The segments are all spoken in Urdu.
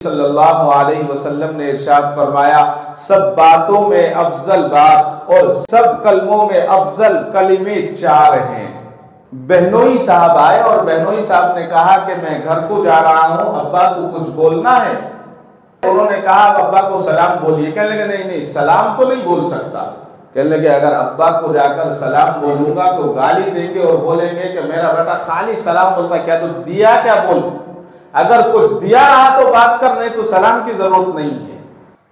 صلی اللہ علیہ وسلم نے ارشاد فرمایا سب باتوں میں افضل بات اور سب کلموں میں افضل کلمے 4 ہیں۔ بہنوئی صاحب آئے اور بہنوئی صاحب نے کہا کہ میں گھر کو جا رہا ہوں، ابا کو کچھ بولنا ہے۔ انہوں نے کہا ابا کو سلام بولیے۔ کہنے لگے نہیں سلام تو نہیں بول سکتا۔ کہنے لگے اگر ابا کو جا کر سلام بولوں گا تو گالی دیں گے اور بولیں گے کہ میرا بیٹا خالی سلام بولتا کیا تو دیا کیا بول، اگر کچھ دیا رہا تو بات کر، نہیں تو سلام کی ضرورت نہیں ہے۔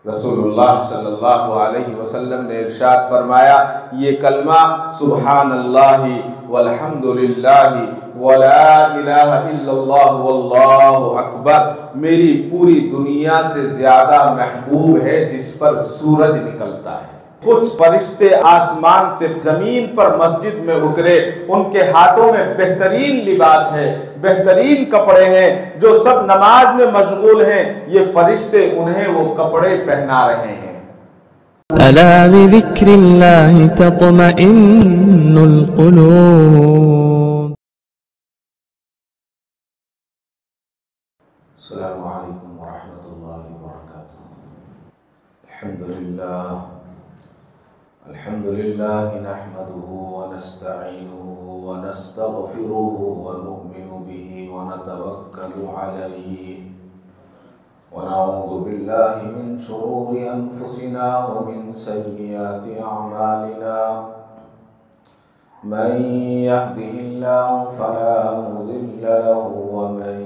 رسول اللہ صلی اللہ علیہ وسلم نے ارشاد فرمایا یہ کلمہ سبحان اللہ والحمد للہ ولا الہ الا اللہ واللہ اکبر میری پوری دنیا سے زیادہ محبوب ہے جس پر سورج نکلتا ہے۔ کچھ فرشتے آسمان سے زمین پر مسجد میں اترے، ان کے ہاتھوں میں بہترین لباس ہے، بہترین کپڑے ہیں، جو سب نماز میں مشغول ہیں، یہ فرشتے انہیں وہ کپڑے پہنا رہے ہیں۔ ألا بذكر الله تطمئن القلوب۔ السلام علیکم ورحمۃ اللہ وبرکاتہ۔ الحمد لله نحمده ونستعينه ونستغفره ونؤمن به ونتوكل عليه ونعوذ بالله من شرور أنفسنا ومن سيئات أعمالنا من يهده الله فلا مضل له ومن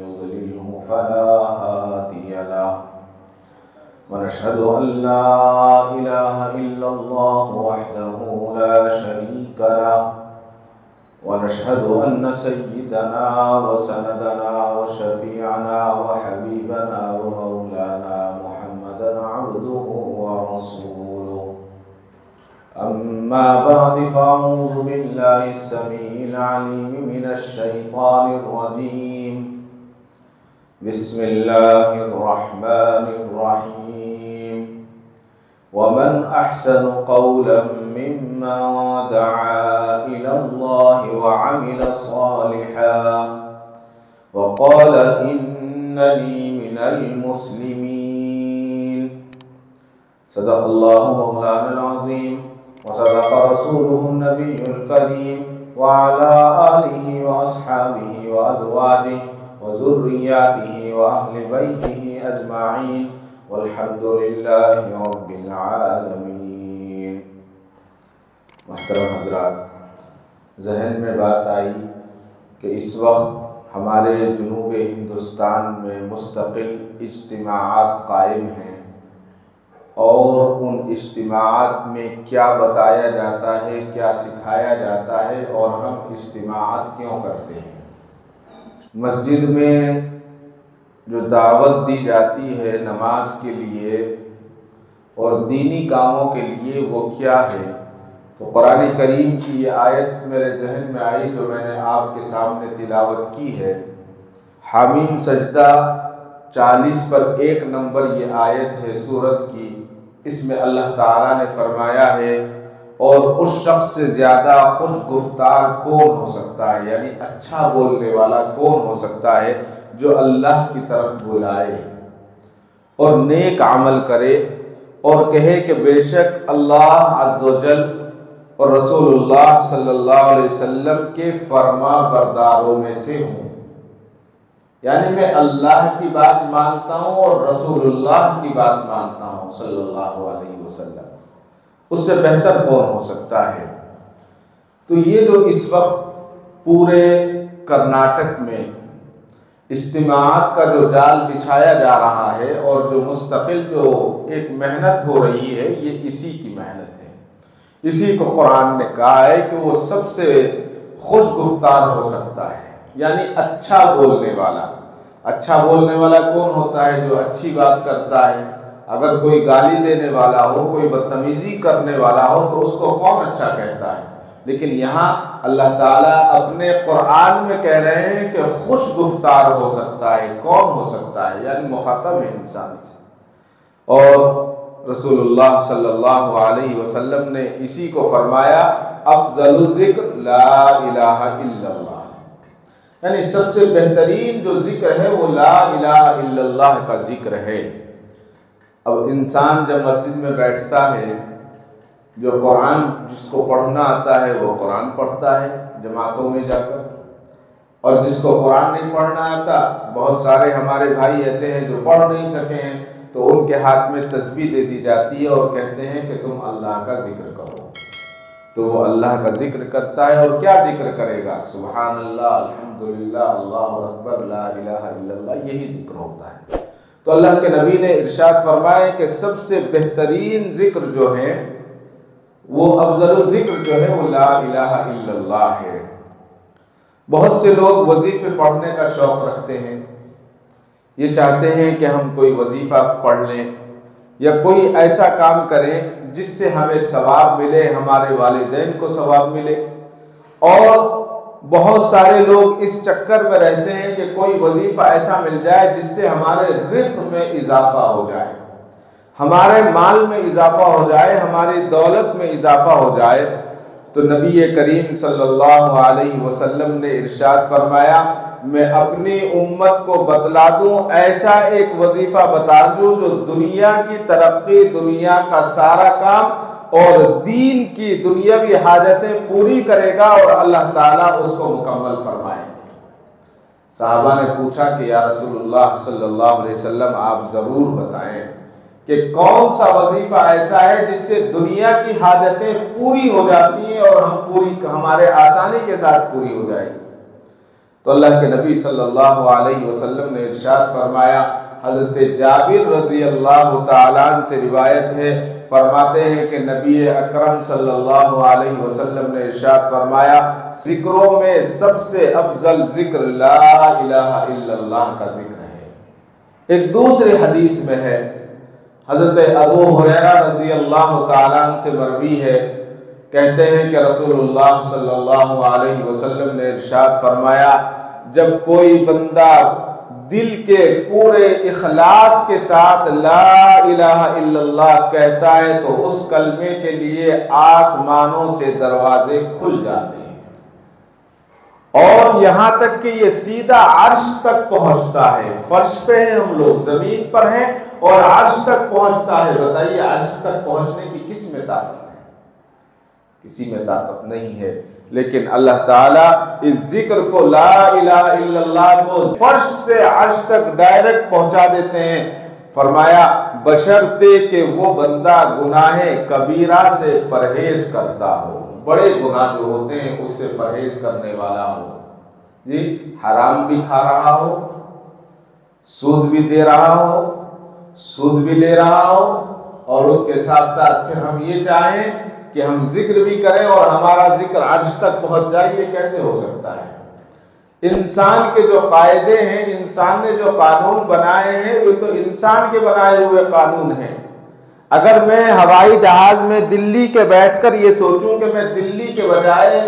يضلله فلا هادي له ونشهد أن لا إله إلا الله وحده لا شريك له ونشهد أن سيدنا وسندنا وشفيعنا وحبيبنا ومولانا محمدا عبده ورسوله أما بعد فأعوذ بالله السميع العليم من الشيطان الرجيم بسم الله الرحمن الرحيم ومن أحسن قولا ممن دعا إلى الله وعمل صالحا وقال إنني من المسلمين صدق الله مولانا العظيم وصدق رسوله النبي الكريم وعلى آله وأصحابه وأزواجه وذرياته وأهل بيته أجمعين والحمد لله رب العالمین۔ محترم حضرات، ذہن میں بات آئی کہ اس وقت ہمارے جنوب ہندوستان میں مستقل اجتماعات قائم ہیں اور ان اجتماعات میں کیا بتایا جاتا ہے، کیا سکھایا جاتا ہے اور ہم اجتماعات کیوں کرتے ہیں۔ مسجد میں جو دعوت دی جاتی ہے نماز کے لیے اور دینی کاموں کے لیے وہ کیا ہے، تو قرآن کریم کی یہ آیت میرے ذہن میں آئی جو میں نے آپ کے سامنے تلاوت کی ہے۔ حامیم سجدہ 40 پر 1 نمبر یہ آیت ہے سورت کی۔ اس میں اللہ تعالیٰ نے فرمایا ہے اور اس شخص سے زیادہ خوش گفتار کون ہو سکتا ہے، یعنی اچھا بولنے والا کون ہو سکتا ہے جو اللہ کی طرف بلائے اور نیک عمل کرے اور کہے کہ بے شک اللہ عز و جل اور رسول اللہ صلی اللہ علیہ وسلم کے فرما برداروں میں سے ہوں، یعنی میں اللہ کی بات مانتا ہوں اور رسول اللہ کی بات مانتا ہوں صلی اللہ علیہ وسلم، اس سے بہتر کون ہو سکتا ہے۔ تو یہ جو اس وقت پورے کرناٹک میں اجتماعات کا جو جال بچھایا جا رہا ہے اور جو مستقل جو ایک محنت ہو رہی ہے، یہ اسی کی محنت ہے۔ اسی کو قرآن نے کہا ہے کہ وہ سب سے خوش گفتار ہو سکتا ہے، یعنی اچھا بولنے والا۔ اچھا بولنے والا کون ہوتا ہے؟ جو اچھی بات کرتا ہے۔ اگر کوئی گالی دینے والا ہو، کوئی بدتمیزی کرنے والا ہو تو اس کو کون اچھا کہتا ہے؟ لیکن یہاں اللہ تعالیٰ اپنے قرآن میں کہہ رہے ہیں کہ خوش گفتار ہو سکتا ہے۔ کون ہو سکتا ہے؟ یعنی مخاطب ہے انسان سے۔ اور رسول اللہ صلی اللہ علیہ وسلم نے اسی کو فرمایا افضل الذکر لا الہ الا اللہ، یعنی سب سے بہترین جو ذکر ہے وہ لا الہ الا اللہ کا ذکر ہے۔ اب انسان جب مسجد میں بیٹھتا ہے، جو قرآن جس کو پڑھنا آتا ہے وہ قرآن پڑھتا ہے جماعتوں میں جا کر، اور جس کو قرآن نہیں پڑھنا آتا، بہت سارے ہمارے بھائی ایسے ہیں جو پڑھ نہیں سکے ہیں، تو ان کے ہاتھ میں تسبیح دے دی جاتی ہے اور کہتے ہیں کہ تم اللہ کا ذکر کرو، تو وہ اللہ کا ذکر کرتا ہے۔ اور کیا ذکر کرے گا؟ سبحان اللہ، الحمدللہ، اللہ اکبر، لا الہ الا اللہ، یہی ذکر ہوتا ہے۔ تو اللہ کے نبی نے ارشاد فرمایا کہ سب سے بہترین ذکر جو ہے، وہ افضل الذکر جو ہے وہ لا الہ الا اللہ ہے۔ بہت سے لوگ وظیفے پڑھنے کا شوق رکھتے ہیں، یہ چاہتے ہیں کہ ہم کوئی وظیفہ پڑھ لیں یا کوئی ایسا کام کریں جس سے ہمیں ثواب ملے، ہمارے والدین کو ثواب ملے، اور بہت سارے لوگ اس چکر میں رہتے ہیں کہ کوئی وظیفہ ایسا مل جائے جس سے ہمارے رزق میں اضافہ ہو جائے، ہمارے مال میں اضافہ ہو جائے، ہماری دولت میں اضافہ ہو جائے۔ تو نبی کریم صلی اللہ علیہ وسلم نے ارشاد فرمایا، میں اپنی امت کو بتلا دوں، ایسا ایک وظیفہ بتا دوں جو دنیا کی ترقی، دنیا کا سارا کام اور دین کی دنیاوی حاجتیں پوری کرے گا اور اللہ تعالیٰ اس کو مکمل فرمائیں گے۔ صحابہ نے پوچھا کہ یا رسول اللہ صلی اللہ علیہ وسلم آپ ضرور بتائیں کہ کون سا وظیفہ ایسا ہے جس سے دنیا کی حاجتیں پوری ہو جاتی ہیں اور ہمارے آسانی کے ساتھ پوری ہو جائے گی۔ تو اللہ کے نبی صلی اللہ علیہ وسلم نے ارشاد فرمایا، حضرت جابر رضی اللہ تعالیٰ عنہ سے روایت ہے، فرماتے ہیں کہ نبی اکرم صلی اللہ علیہ وسلم نے ارشاد فرمایا، ذکروں میں سب سے افضل ذکر لا الہ الا اللہ کا ذکر ہے۔ ایک دوسرے حدیث میں ہے، حضرت ابو ہریرہ رضی اللہ تعالیٰ عنہ سے مروی ہے، کہتے ہیں کہ رسول اللہ صلی اللہ علیہ وسلم نے ارشاد فرمایا، جب کوئی بندہ دل کے پورے اخلاص کے ساتھ لا الہ الا اللہ کہتا ہے تو اس کلمے کے لیے آسمانوں سے دروازے کھل جاتے ہیں، اور یہاں تک کہ یہ سیدھا عرش تک پہنچتا ہے۔ فرش پہ ہیں ہم لوگ، زمین پر ہیں، اور عرش تک پہنچتا ہے۔ بتائیے عرش تک پہنچنے کی کس میں طاقت ہے؟ کسی میں طاقت نہیں ہے، لیکن اللہ تعالیٰ اس ذکر کو، لا الہ الا اللہ کو، فرش سے عرش تک ڈائریکٹ پہنچا دیتے ہیں۔ فرمایا بشرطے کہ وہ بندہ گناہ کبیرہ سے پرہیز کرتا ہو، بڑے گناہ جو ہوتے ہیں اس سے پرہیز کرنے والا ہو، جی حرام بھی کھا رہا ہو، سود بھی دے رہا ہو، سود بھی لے رہا ہو، اور اس کے ساتھ ساتھ پھر ہم یہ چاہیں کہ ہم ذکر بھی کریں اور ہمارا ذکر عرش تک پہنچ جائے، یہ کیسے ہو سکتا ہے؟ انسان کے جو قاعدے ہیں، انسان نے جو قانون بنائے ہیں، وہ تو انسان کے بنائے ہوئے قانون ہیں۔ اگر میں ہوائی جہاز میں دلی کے بیٹھ کر یہ سوچوں کہ میں دلی کے بجائے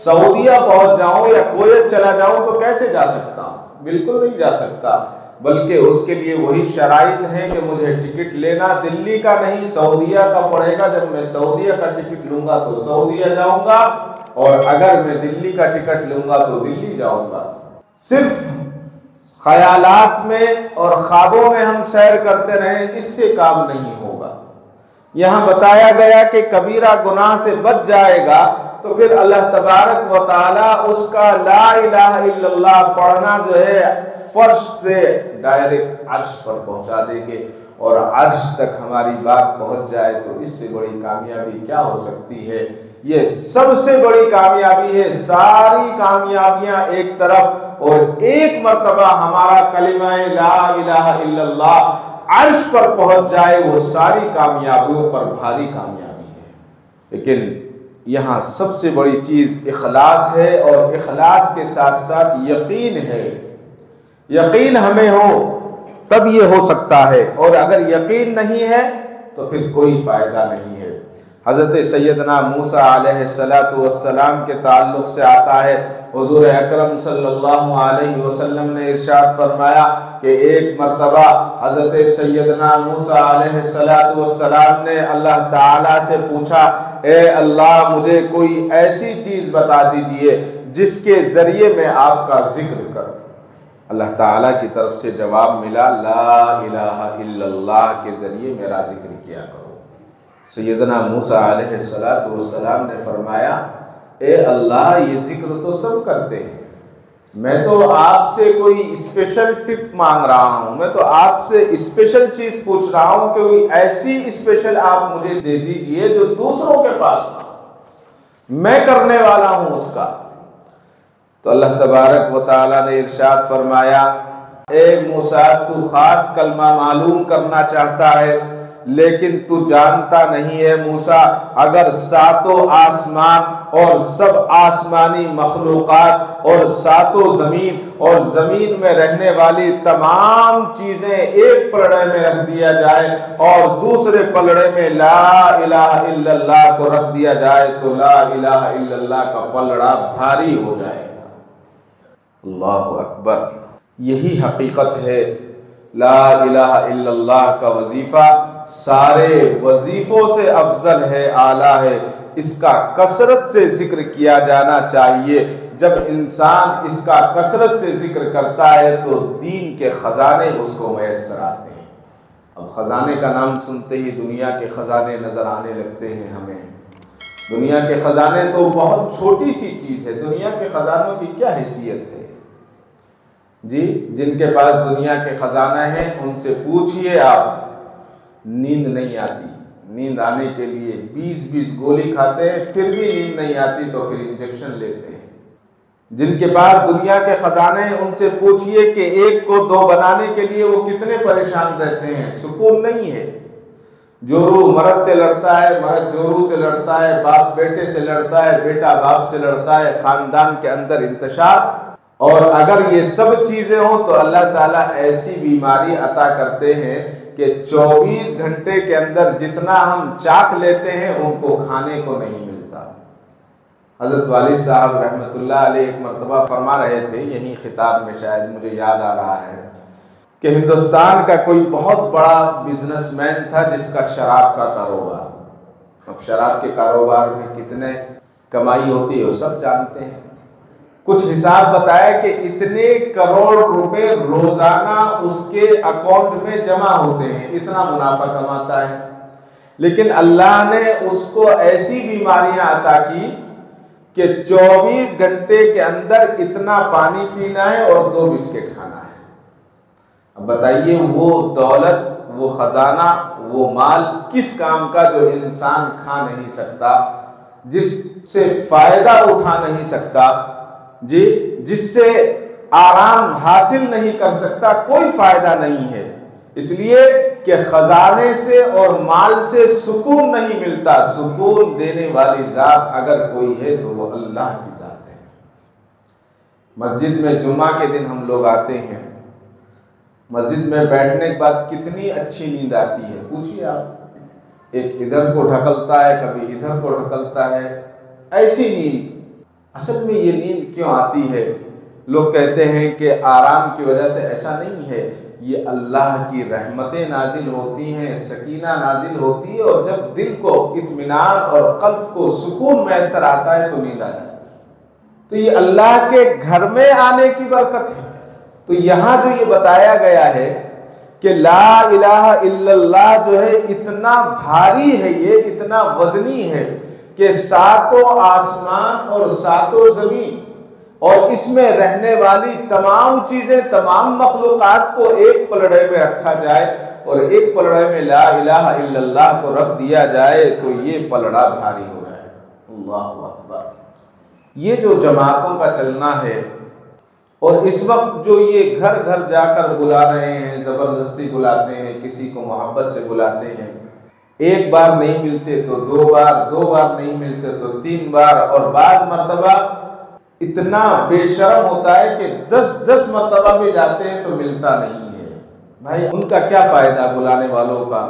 سعودیہ پہنچ جاؤں یا کویت چلا جاؤں تو کیسے جا سکتا ہوں؟ بالکل نہیں جا سکتا، بلکہ اس کے لیے وہی شرائط ہیں کہ مجھے ٹکٹ لینا دلی کا نہیں سعودیہ کا پڑے گا۔ جب میں سعودیہ کا ٹکٹ لوں گا تو سعودیہ جاؤں گا، اور اگر میں دلی کا ٹکٹ لوں گا تو دلی جاؤں گا۔ صرف خیالات میں اور خوابوں میں ہم سیر کرتے رہیں، اس سے کام نہیں ہوگا۔ یہاں بتایا گیا کہ کبیرہ گناہ سے بچ جائے گا تو پھر اللہ تبارک و تعالیٰ اس کا لا الہ الا اللہ پڑھنا جو ہے فرش سے ڈائریکٹ عرش پر پہنچا دیں گے، اور عرش تک ہماری بات پہنچ جائے تو اس سے بڑی کامیابی کیا ہو سکتی ہے؟ یہ سب سے بڑی کامیابی ہے۔ ساری کامیابیاں ایک طرف، اور ایک مرتبہ ہمارا کلمہ لا الہ الا اللہ عرش پر پہنچ جائے، وہ ساری کامیابیوں پر بھاری کامیابی ہے۔ لیکن یہاں سب سے بڑی چیز اخلاص ہے، اور اخلاص کے ساتھ ساتھ یقین ہے۔ یقین ہمیں ہو تب یہ ہو سکتا ہے، اور اگر یقین نہیں ہے تو پھر کوئی فائدہ نہیں ہے۔ حضرت سیدنا موسیٰ علیہ السلام کے تعلق سے آتا ہے، حضور اکرم صلی اللہ علیہ وسلم نے ارشاد فرمایا کہ ایک مرتبہ حضرت سیدنا موسیٰ علیہ السلام نے اللہ تعالیٰ سے پوچھا، اے اللہ مجھے کوئی ایسی چیز بتا دیجئے جس کے ذریعے میں آپ کا ذکر کروں۔ اللہ تعالیٰ کی طرف سے جواب ملا، لا الہ الا اللہ کے ذریعے میرا ذکر کیا کرو۔ سیدنا موسیٰ علیہ السلام نے فرمایا، اے اللہ یہ ذکر تو سب کرتے ہیں، میں تو آپ سے کوئی اسپیشل ٹپ مانگ رہا ہوں، میں تو آپ سے اسپیشل چیز پوچھ رہا ہوں کہ کوئی ایسی اسپیشل آپ مجھے دے دیجئے جو دوسروں کے پاس نہ ہو، میں کرنے والا ہوں اس کا۔ تو اللہ تبارک و تعالیٰ نے ارشاد فرمایا، اے موسیٰ تو خاص کلمہ معلوم کرنا چاہتا ہے لیکن تو جانتا نہیں ہے موسیٰ، اگر ساتوں آسمان اور سب آسمانی مخلوقات اور ساتوں زمین اور زمین میں رہنے والی تمام چیزیں ایک پلڑے میں رکھ دیا جائے اور دوسرے پلڑے میں لا الہ الا اللہ کو رکھ دیا جائے تو لا الہ الا اللہ کا پلڑا بھاری ہو جائے گا۔ اللہ اکبر، یہی حقیقت ہے۔ لا الہ الا اللہ کا وظیفہ سارے وظیفوں سے افضل ہے، اعلیٰ ہے، اس کا کثرت سے ذکر کیا جانا چاہیے۔ جب انسان اس کا کثرت سے ذکر کرتا ہے تو دین کے خزانے اس کو میسر آتے ہیں۔ اب خزانے کا نام سنتے ہی دنیا کے خزانے نظر آنے لگتے ہیں ہمیں۔ دنیا کے خزانے تو بہت چھوٹی سی چیز ہے، دنیا کے خزانوں کی کیا حیثیت ہے جی؟ جن کے پاس دنیا کے خزانہ ہیں ان سے پوچھئے آپ، نیند نہیں آتی، نیند آنے کے لیے 20 گولی کھاتے ہیں پھر بھی نیند نہیں آتی تو پھر انجیکشن لیتے ہیں۔ جن کے پاس دنیا کے خزانے ہیں ان سے پوچھئے کہ ایک کو دو بنانے کے لیے وہ کتنے پریشان رہتے ہیں، سکون نہیں ہے۔ جورو مرد سے لڑتا ہے، مرد جورو سے لڑتا ہے، باپ بیٹے سے لڑتا ہے، بیٹا باپ سے لڑتا ہے، خاندان کے اندر انتشار۔ اور اگر یہ سب چیزیں ہوں تو اللہ تعالیٰ ایسی بیماری عطا کرتے ہیں کہ 24 گھنٹے کے اندر جتنا ہم چاک لیتے ہیں ان کو کھانے کو نہیں ملتا۔ حضرت والد صاحب رحمۃ اللہ علیہ ایک مرتبہ فرما رہے تھے، یہی خطاب میں شاید مجھے یاد آ رہا ہے کہ ہندوستان کا کوئی بہت بڑا بزنس مین تھا جس کا شراب کا کاروبار۔ اب شراب کے کاروبار میں کتنے کمائی ہوتی ہے وہ سب جانتے ہیں۔ کچھ حساب بتایا کہ اتنے کروڑ روپے روزانہ اس کے اکاؤنٹ میں جمع ہوتے ہیں، اتنا منافع کماتا ہے۔ لیکن اللہ نے اس کو ایسی بیماریاں عطا کی کہ 24 گھنٹے کے اندر اتنا پانی پینا ہے اور 2 بسکٹ کھانا ہے۔ اب بتائیے وہ دولت، وہ خزانہ، وہ مال کس کام کا جو انسان کھا نہیں سکتا، جس سے فائدہ اٹھا نہیں سکتا جی، جس سے آرام حاصل نہیں کر سکتا، کوئی فائدہ نہیں ہے۔ اس لیے کہ خزانے سے اور مال سے سکون نہیں ملتا، سکون دینے والی ذات اگر کوئی ہے تو وہ اللہ کی ذات ہے۔ مسجد میں جمعہ کے دن ہم لوگ آتے ہیں، مسجد میں بیٹھنے کے بعد کتنی اچھی نیند آتی ہے، پوچھئے آپ۔ ایک ادھر کو ڈھکلتا ہے، کبھی ادھر کو ڈھکلتا ہے، ایسی نیند۔ اصل میں یہ نیند کیوں آتی ہے؟ لوگ کہتے ہیں کہ آرام کی وجہ سے، ایسا نہیں ہے، یہ اللہ کی رحمتیں نازل ہوتی ہیں، سکینہ نازل ہوتی ہے، اور جب دل کو اطمینان اور قلب کو سکون میسر آتا ہے تو نیند آ جاتی ہے۔ تو یہ اللہ کے گھر میں آنے کی برکت ہے۔ تو یہاں جو یہ بتایا گیا ہے کہ لا الہ الا اللہ جو ہے اتنا بھاری ہے، یہ اتنا وزنی ہے کہ ساتوں آسمان اور ساتوں زمین اور اس میں رہنے والی تمام چیزیں، تمام مخلوقات کو ایک پلڑے میں رکھا جائے اور ایک پلڑے میں لا الہ الا اللہ کو رکھ دیا جائے تو یہ پلڑا بھاری ہو جائے۔ اللہ اکبر۔ یہ جو جماعتوں کا چلنا ہے اور اس وقت جو یہ گھر گھر جا کر بلا رہے ہیں، زبردستی بلاتے ہیں، کسی کو محبت سے بلاتے ہیں، ایک بار نہیں ملتے تو 2 بار، 2 بار نہیں ملتے تو 3 بار، اور بعض مرتبہ اتنا بے شرم ہوتا ہے کہ 10 مرتبہ بھی جاتے ہیں تو ملتا نہیں ہے۔ بھائی ان کا کیا فائدہ بلانے والوں کا؟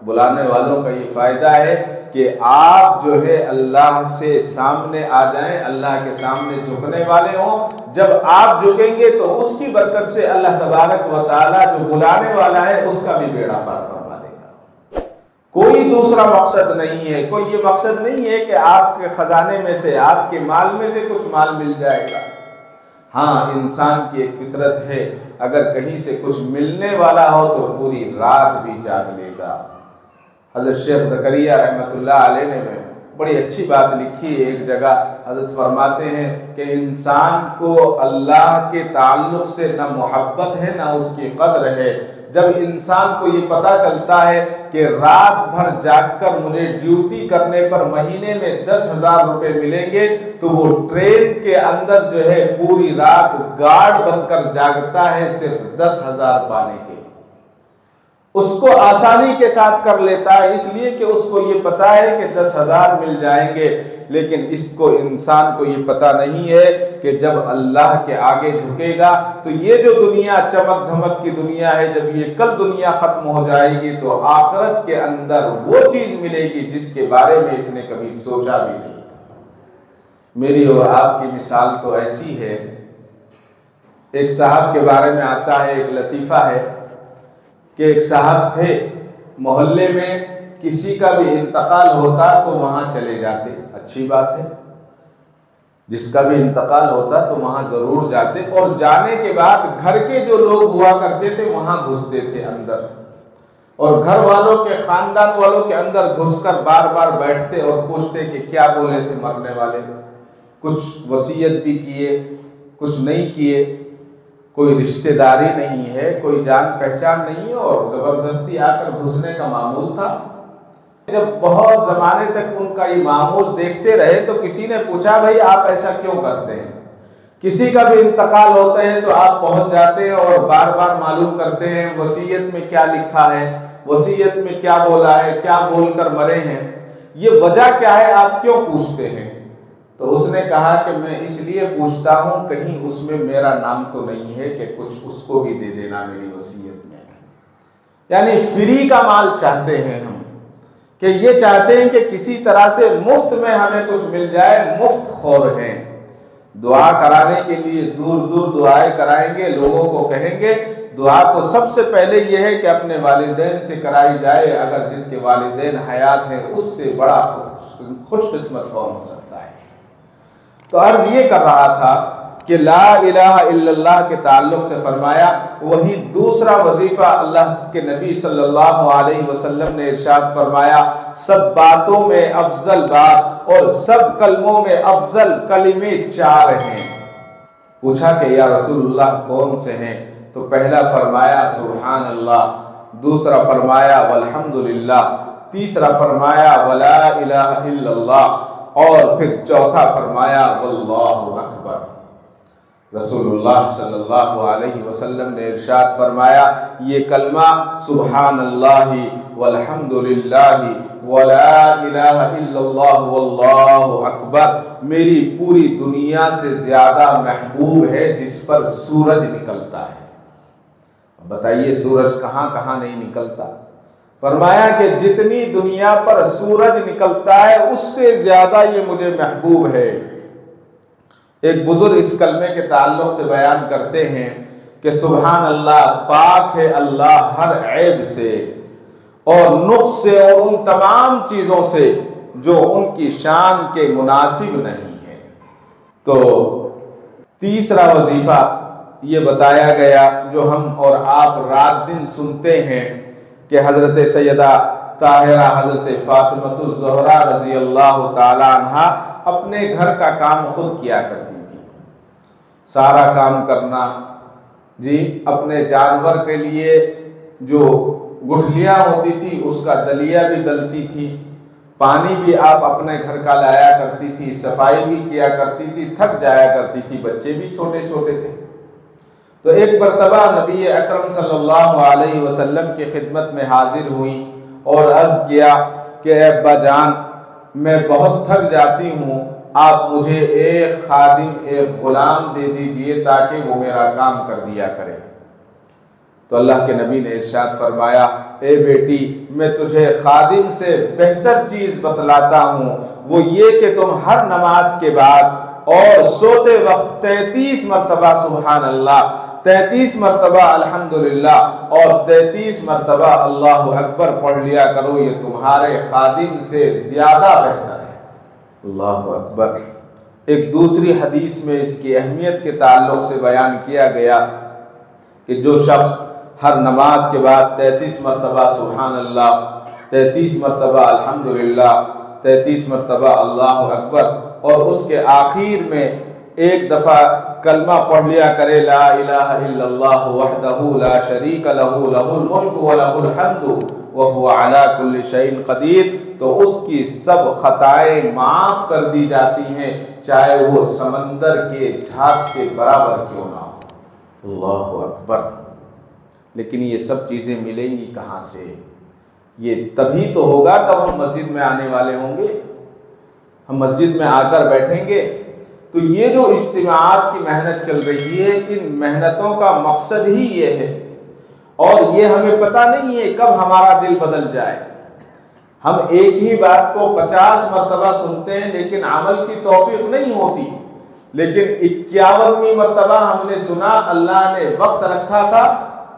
بلانے والوں کا یہ فائدہ ہے کہ آپ جو ہے اللہ سے سامنے آ جائیں، اللہ کے سامنے جھکنے والے ہوں۔ جب آپ جھکیں گے تو اس کی برکت سے اللہ تبارک و تعالیٰ جو بلانے والا ہے اس کا بھی بیڑا پار فرما دے گا۔ کوئی دوسرا مقصد نہیں ہے، کوئی یہ مقصد نہیں ہے کہ آپ کے خزانے میں سے، آپ کے مال میں سے کچھ مال مل جائے گا۔ ہاں، انسان کی ایک فطرت ہے، اگر کہیں سے کچھ ملنے والا ہو تو پوری رات بھی جاگ لے گا۔ حضرت شیخ زکریا رحمۃ اللہ علیہ نے بڑی اچھی بات لکھی ہے ایک جگہ۔ حضرت فرماتے ہیں کہ انسان کو اللہ کے تعلق سے نہ محبت ہے نہ اس کی قدر ہے۔ جب انسان کو یہ پتہ چلتا ہے کہ رات بھر جاگ کر مجھے ڈیوٹی کرنے پر مہینے میں 10,000 روپے ملیں گے، تو وہ ٹرین کے اندر جو ہے پوری رات گارڈ بن کر جاگتا ہے صرف 10,000 پانے کے۔ اس کو آسانی کے ساتھ کر لیتا ہے، اس لیے کہ اس کو یہ پتا ہے کہ 10,000 مل جائیں گے۔ لیکن اس کو انسان کو یہ پتا نہیں ہے کہ جب اللہ کے آگے جھکے گا تو یہ جو دنیا چمک دھمک کی دنیا ہے، جب یہ کل دنیا ختم ہو جائے گی تو آخرت کے اندر وہ چیز ملے گی جس کے بارے میں اس نے کبھی سوچا بھی نہیں تھا۔ میری اور آپ کی مثال تو ایسی ہے، ایک صاحب کے بارے میں آتا ہے، ایک لطیفہ ہے کہ ایک صاحب تھے، محلے میں کسی کا بھی انتقال ہوتا تو وہاں چلے جاتے، اچھی بات ہے، جس کا بھی انتقال ہوتا تو وہاں ضرور جاتے، اور جانے کے بعد گھر کے جو لوگ ہوا کرتے تھے وہاں گھستے تھے اندر، اور گھر والوں کے خاندان والوں کے اندر گھس کر بار بار بیٹھتے اور پوچھتے کہ کیا بولے تھے مرنے والے، کچھ وصیت بھی کیے، کچھ نہیں کیے، کوئی رشتہ داری نہیں ہے، کوئی جان پہچان نہیں ہے، اور زبردستی آ کر گھسنے کا معمول تھا۔ جب بہت زمانے تک ان کا یہ معمول دیکھتے رہے تو کسی نے پوچھا بھائی آپ ایسا کیوں کرتے ہیں؟ کسی کا بھی انتقال ہوتا ہے تو آپ پہنچ جاتے ہیں اور بار بار معلوم کرتے ہیں وصیت میں کیا لکھا ہے، وصیت میں کیا بولا ہے، کیا بول کر مرے ہیں، یہ وجہ کیا ہے، آپ کیوں پوچھتے ہیں؟ تو اس نے کہا کہ میں اس لیے پوچھتا ہوں کہیں اس میں میرا نام تو نہیں ہے کہ کچھ اس کو بھی دے دینا میری وصیت میں۔ یعنی فری کا مال چاہتے ہیں ہم، کہ یہ چاہتے ہیں کہ کسی طرح سے مفت میں ہمیں کچھ مل جائے، مفت خور ہیں۔ دعا کرانے کے لیے دور دور دعائیں کرائیں گے، لوگوں کو کہیں گے دعا تو سب سے پہلے یہ ہے کہ اپنے والدین سے کرائی جائے، اگر جس کے والدین حیات ہیں اس سے بڑا خوش قسمت کون ہو سکتا ہے۔ تو عرض یہ کر رہا تھا کہ لا الہ الا اللہ کے تعلق سے فرمایا، وہی دوسرا وظیفہ اللہ کے نبی صلی اللہ علیہ وسلم نے ارشاد فرمایا، سب باتوں میں افضل بات اور سب کلموں میں افضل کلمے 4 ہیں۔ پوچھا کہ یا رسول اللہ کون سے ہیں؟ تو پہلا فرمایا سبحان اللہ، دوسرا فرمایا والحمدللہ، تیسرا فرمایا ولا الہ الا اللہ، اور پھر چوتھا فرمایا واللہ اکبر۔ رسول اللہ صلی اللہ علیہ وسلم نے ارشاد فرمایا یہ کلمہ سبحان اللہ والحمدللہ ولا الہ الا اللہ واللہ اکبر میری پوری دنیا سے زیادہ محبوب ہے جس پر سورج نکلتا ہے۔ بتائیے سورج کہاں کہاں نہیں نکلتا؟ فرمایا کہ جتنی دنیا پر سورج نکلتا ہے اس سے زیادہ یہ مجھے محبوب ہے۔ ایک بزرگ اس کلمے کے تعلق سے بیان کرتے ہیں کہ سبحان اللہ، پاک ہے اللہ ہر عیب سے اور نقص سے اور ان تمام چیزوں سے جو ان کی شان کے مناسب نہیں ہے۔ تو تیسرا وظیفہ یہ بتایا گیا جو ہم اور آپ رات دن سنتے ہیں کہ حضرت سیدہ طاہرہ حضرت فاطمہ الزہرا رضی اللہ تعالی عنہا اپنے گھر کا کام خود کیا کرتی تھی، سارا کام کرنا، جی اپنے جانور کے لیے جو گٹھلیاں ہوتی تھی اس کا دلیا بھی دلتی تھی، پانی بھی آپ اپنے گھر کا لایا کرتی تھی، صفائی بھی کیا کرتی تھی، تھک جایا کرتی تھی، بچے بھی چھوٹے چھوٹے تھے۔ تو ایک مرتبہ نبی اکرم صلی اللہ علیہ وسلم کی خدمت میں حاضر ہوئی اور عرض کیا کہ اے ابا جان میں بہت تھک جاتی ہوں، آپ مجھے ایک خادم ایک غلام دے دیجئے تاکہ وہ میرا کام کر دیا کرے۔ تو اللہ کے نبی نے ارشاد فرمایا اے بیٹی میں تجھے خادم سے بہتر چیز بتلاتا ہوں، وہ یہ کہ تم ہر نماز کے بعد اور سوتے وقت 33 مرتبہ سبحان اللہ 33 مرتبہ الحمدللہ اور 33 مرتبہ اللہ اکبر پڑھ لیا کرو، یہ تمہارے خادم سے زیادہ بہتر ہے۔ اللہ اکبر۔ ایک دوسری حدیث میں اس کی اہمیت کے تعلق سے بیان کیا گیا کہ جو شخص ہر نماز کے بعد 33 مرتبہ سبحان اللہ، 33 مرتبہ الحمدللہ، 33 مرتبہ اللہ اکبر اور اس کے آخر میں ایک دفعہ کلمہ پڑھ لیا کرے لا الہ الا اللہ وحدہ لا شریک لہ لہ الملک ولہ الحمد وہو علی کل شیء قدیر، تو اس کی سب خطائیں معاف کر دی جاتی ہیں، چاہے وہ سمندر کے جھاگ کے برابر کیوں نہ ہو۔ اللہ اکبر۔ لیکن یہ سب چیزیں ملیں گی کہاں سے؟ یہ تبھی تو ہوگا جب ہم مسجد میں آنے والے ہوں گے، ہم مسجد میں آ کر بیٹھیں گے۔ تو یہ جو اجتماعات کی محنت چل رہی ہے، ان محنتوں کا مقصد ہی یہ ہے، اور یہ ہمیں پتہ نہیں ہے کب ہمارا دل بدل جائے۔ ہم ایک ہی بات کو 50 مرتبہ سنتے ہیں لیکن عمل کی توفیق نہیں ہوتی، لیکن 51ویں مرتبہ ہم نے سنا، اللہ نے وقت رکھا تھا،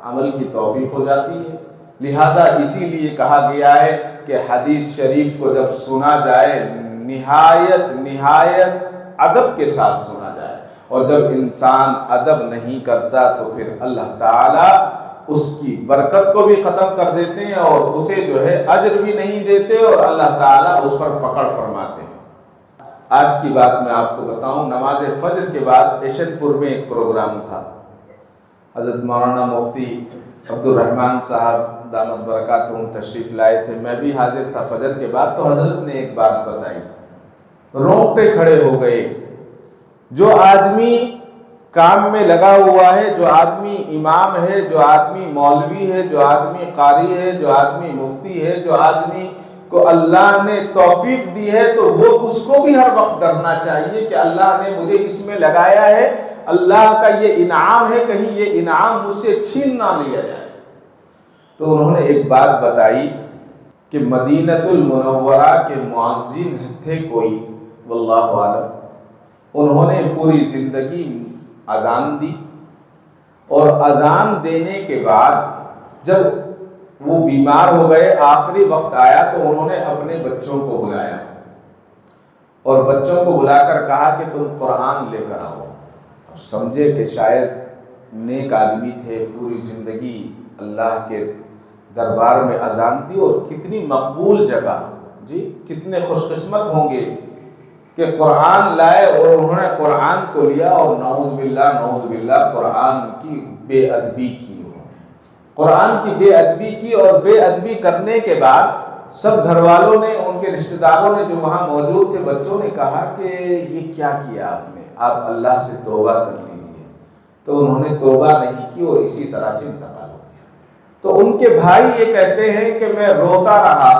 عمل کی توفیق ہو جاتی ہے۔ لہذا اسی لیے کہا گیا ہے کہ حدیث شریف کو جب سنا جائے نہایت ادب کے ساتھ سنا جائے، اور جب انسان ادب نہیں کرتا تو پھر اللہ تعالیٰ اس کی برکت کو بھی ختم کر دیتے ہیں اور اسے جو ہے اجر بھی نہیں دیتے، اور اللہ تعالیٰ اس پر پکڑ فرماتے ہیں۔ آج کی بات میں آپ کو بتاؤں، نماز فجر کے بعد ایشن پور میں ایک پروگرام تھا، حضرت مولانا مفتی عبد الرحمن صاحب دامت برکاتہم تشریف لائے تھے، میں بھی حاضر تھا فجر کے بعد۔ تو حضرت نے ایک بات بتائی، رونگٹے کھڑے ہو گئے۔ جو آدمی کام میں لگا ہوا ہے، جو آدمی امام ہے، جو آدمی مولوی ہے، جو آدمی قاری ہے، جو آدمی مفتی ہے، جو آدمی کو اللہ نے توفیق دی ہے، تو وہ اس کو بھی ہر وقت ڈرنا چاہیے کہ اللہ نے مجھے اس میں لگایا ہے، اللہ کا یہ انعام ہے، کہیں یہ انعام مجھ سے چھین نہ لیا جائے۔ تو انہوں نے ایک بات بتائی کہ مدینۃ المنورہ کے مؤذن تھے کوئی، واللہ عالم، انہوں نے پوری زندگی اذان دی، اور اذان دینے کے بعد جب وہ بیمار ہو گئے، آخری وقت آیا، تو انہوں نے اپنے بچوں کو بلایا اور بچوں کو بلا کر کہا کہ تم قرآن لے کر آؤ۔ اب سمجھے کہ شاید نیک آدمی تھے، پوری زندگی اللہ کے دربار میں اذان دی، اور کتنی مقبول جگہ، جی کتنے خوش قسمت ہوں گے کہ قرآن لائے، اور انہوں نے قرآن کو لیا اور نعوذ باللہ قرآن کی بے ادبی کی، قرآن کی بے ادبی کی، اور بے ادبی کرنے کے بعد سب گھر والوں نے، ان کے رشتہ داروں نے جو وہاں موجود تھے، بچوں نے کہا کہ یہ کیا کیا آپ نے، آپ اللہ سے توبہ کر لیجیے۔ تو انہوں نے توبہ نہیں کی اور اسی طرح سے انتقال ہو گیا۔ تو ان کے بھائی یہ کہتے ہیں کہ میں روتا رہا،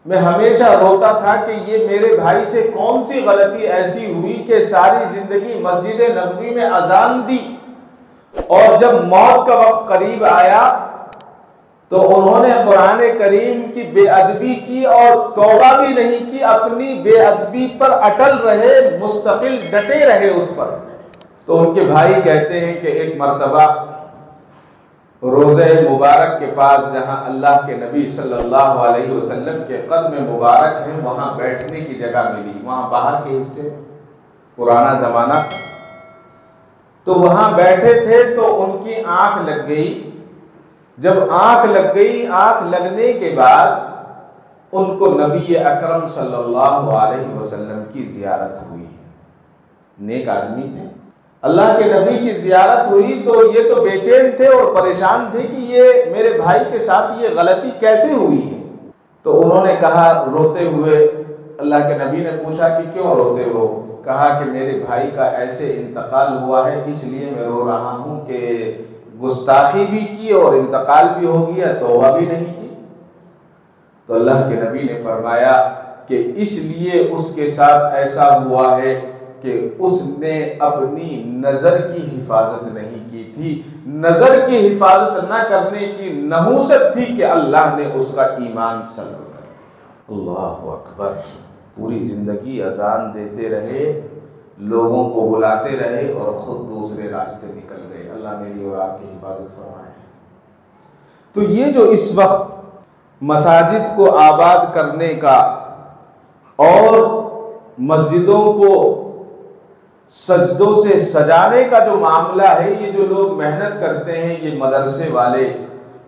میں ہمیشہ روتا تھا کہ یہ میرے بھائی سے کون سی غلطی ایسی ہوئی کہ ساری زندگی مسجد نبوی میں اذان دی، اور جب موت کا وقت قریب آیا تو انہوں نے قرآن کریم کی بے ادبی کی اور توبہ بھی نہیں کی، اپنی بے ادبی پر اٹل رہے، مستقل ڈٹے رہے اس پر۔ تو ان کے بھائی کہتے ہیں کہ ایک مرتبہ روضہ مبارک کے پاس، جہاں اللہ کے نبی صلی اللہ علیہ وسلم کے قدم مبارک ہیں، وہاں بیٹھنے کی جگہ ملی، وہاں باہر کے حصے، پرانا زمانہ، تو وہاں بیٹھے تھے تو ان کی آنکھ لگ گئی۔ جب آنکھ لگ گئی، آنکھ لگنے کے بعد ان کو نبی اکرم صلی اللہ علیہ وسلم کی زیارت ہوئی۔ نیک آدمی تھے، اللہ کے نبی کی زیارت ہوئی، تو یہ تو بے چین تھے اور پریشان تھے کہ یہ میرے بھائی کے ساتھ یہ غلطی کیسے ہوئی ہے۔ تو انہوں نے کہا روتے ہوئے، اللہ کے نبی نے پوچھا کہ کیوں روتے ہو؟ کہا کہ میرے بھائی کا ایسے انتقال ہوا ہے، اس لیے میں رو رہا ہوں کہ گستاخی بھی کی اور انتقال بھی ہو گیا، توبہ بھی نہیں کی۔ تو اللہ کے نبی نے فرمایا کہ اس لیے اس کے ساتھ ایسا ہوا ہے کہ اس نے اپنی نظر کی حفاظت نہیں کی تھی، نظر کی حفاظت نہ کرنے کی نحوست تھی کہ اللہ نے اس کا ایمان سلب کر دیا۔ اللہ اکبر۔ پوری زندگی اذان دیتے رہے، لوگوں کو بلاتے رہے اور خود دوسرے راستے نکل گئے۔ اللہ میری اور آپ کی حفاظت فرمائے۔ تو یہ جو اس وقت مساجد کو آباد کرنے کا اور مسجدوں کو سجدوں سے سجانے کا جو معاملہ ہے، یہ جو لوگ محنت کرتے ہیں، یہ مدرسے والے،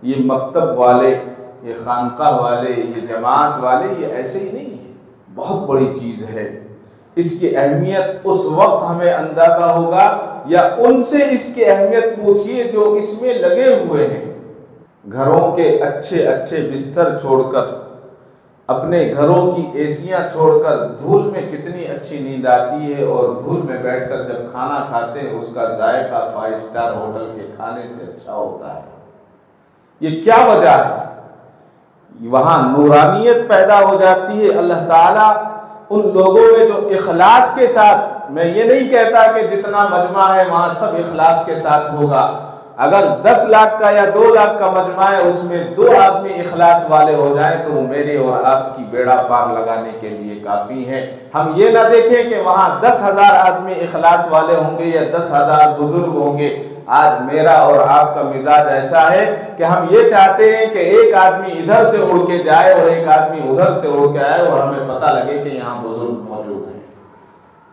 یہ مکتب والے، یہ خانقاہ والے، یہ جماعت والے، یہ ایسے ہی نہیں ہے، بہت بڑی چیز ہے۔ اس کی اہمیت اس وقت ہمیں اندازہ ہوگا، یا ان سے اس کی اہمیت پوچھئے جو اس میں لگے ہوئے ہیں۔ گھروں کے اچھے اچھے بستر چھوڑ کر، اپنے گھروں کی ایسیاں چھوڑ کر، دھول میں کتنی اچھی نیند آتی ہے، اور دھول میں بیٹھ کر جب کھانا کھاتے ہیں اس کا ذائقہ 5 اسٹار ہوٹل کے کھانے سے اچھا ہوتا ہے۔ یہ کیا وجہ ہے؟ وہاں نورانیت پیدا ہو جاتی ہے۔ اللہ تعالیٰ ان لوگوں میں جو اخلاص کے ساتھ، میں یہ نہیں کہتا کہ جتنا مجمع ہے وہاں سب اخلاص کے ساتھ ہوگا، اگر 10 لاکھ کا یا 2 لاکھ کا مجمع ہے، اس میں 2 آدمی اخلاص والے ہو جائیں تو وہ میرے اور آپ کی بیڑا پار لگانے کے لیے کافی ہے۔ ہم یہ نہ دیکھیں کہ وہاں 10,000 آدمی اخلاص والے ہوں گے یا 10,000 بزرگ ہوں گے۔ آج میرا اور آپ کا مزاج ایسا ہے کہ ہم یہ چاہتے ہیں کہ ایک آدمی ادھر سے اڑ کے جائے اور ایک آدمی ادھر سے اڑ کے آئے اور ہمیں پتہ لگے کہ یہاں بزرگ موجود ہیں۔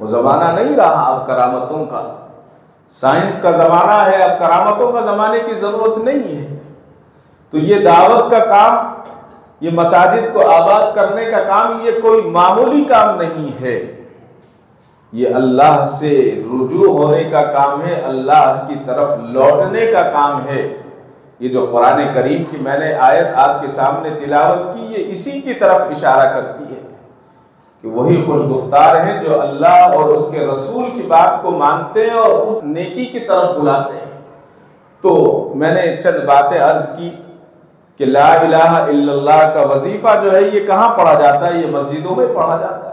وہ زمانہ نہیں رہا اب کرامتوں کا، سائنس کا زمانہ ہے، اب کرامتوں کا زمانے کی ضرورت نہیں ہے۔ تو یہ دعوت کا کام، یہ مساجد کو آباد کرنے کا کام، یہ کوئی معمولی کام نہیں ہے، یہ اللہ سے رجوع ہونے کا کام ہے، اللہ کی طرف لوٹنے کا کام ہے۔ یہ جو قرآن کریم کی میں نے آیت آپ کے سامنے تلاوت کی، یہ اسی کی طرف اشارہ کرتی ہے کہ وہی خوش گفتار ہیں جو اللہ اور اس کے رسول کی بات کو مانتے ہیں اور اس نیکی کی طرف بلاتے ہیں۔ تو میں نے چند باتیں عرض کی کہ لا الہ الا اللہ کا وظیفہ جو ہے یہ کہاں پڑھا جاتا ہے؟ یہ مسجدوں میں پڑھا جاتا ہے۔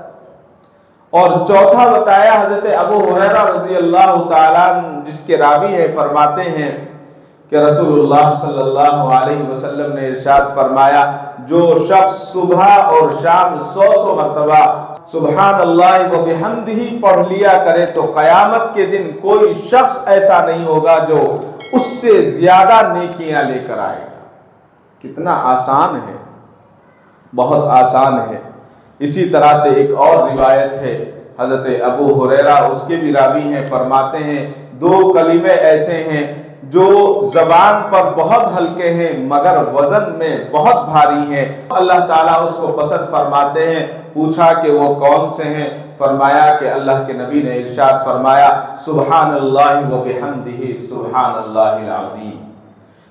اور چوتھا بتایا حضرت ابو ہریرہ رضی اللہ تعالیٰ جس کے راوی ہے، فرماتے ہیں کہ رسول اللہ صلی اللہ علیہ وسلم نے ارشاد فرمایا، جو شخص صبح اور شام 100 مرتبہ سبحان اللہ و بحمدہ پڑھ لیا کرے تو قیامت کے دن کوئی شخص ایسا نہیں ہوگا جو اس سے زیادہ نیکیاں لے کر آئے گا۔ کتنا آسان ہے، بہت آسان ہے۔ اسی طرح سے ایک اور روایت ہے حضرت ابو ہریرہ، اس کے بھی راوی ہیں، فرماتے ہیں 2 کلمے ایسے ہیں جو زبان پر بہت ہلکے ہیں مگر وزن میں بہت بھاری ہیں، اللہ تعالیٰ اس کو پسند فرماتے ہیں۔ پوچھا کہ وہ کون سے ہیں؟ فرمایا کہ اللہ کے نبی نے ارشاد فرمایا سبحان اللہ و بحمدہ سبحان اللہ العظیم۔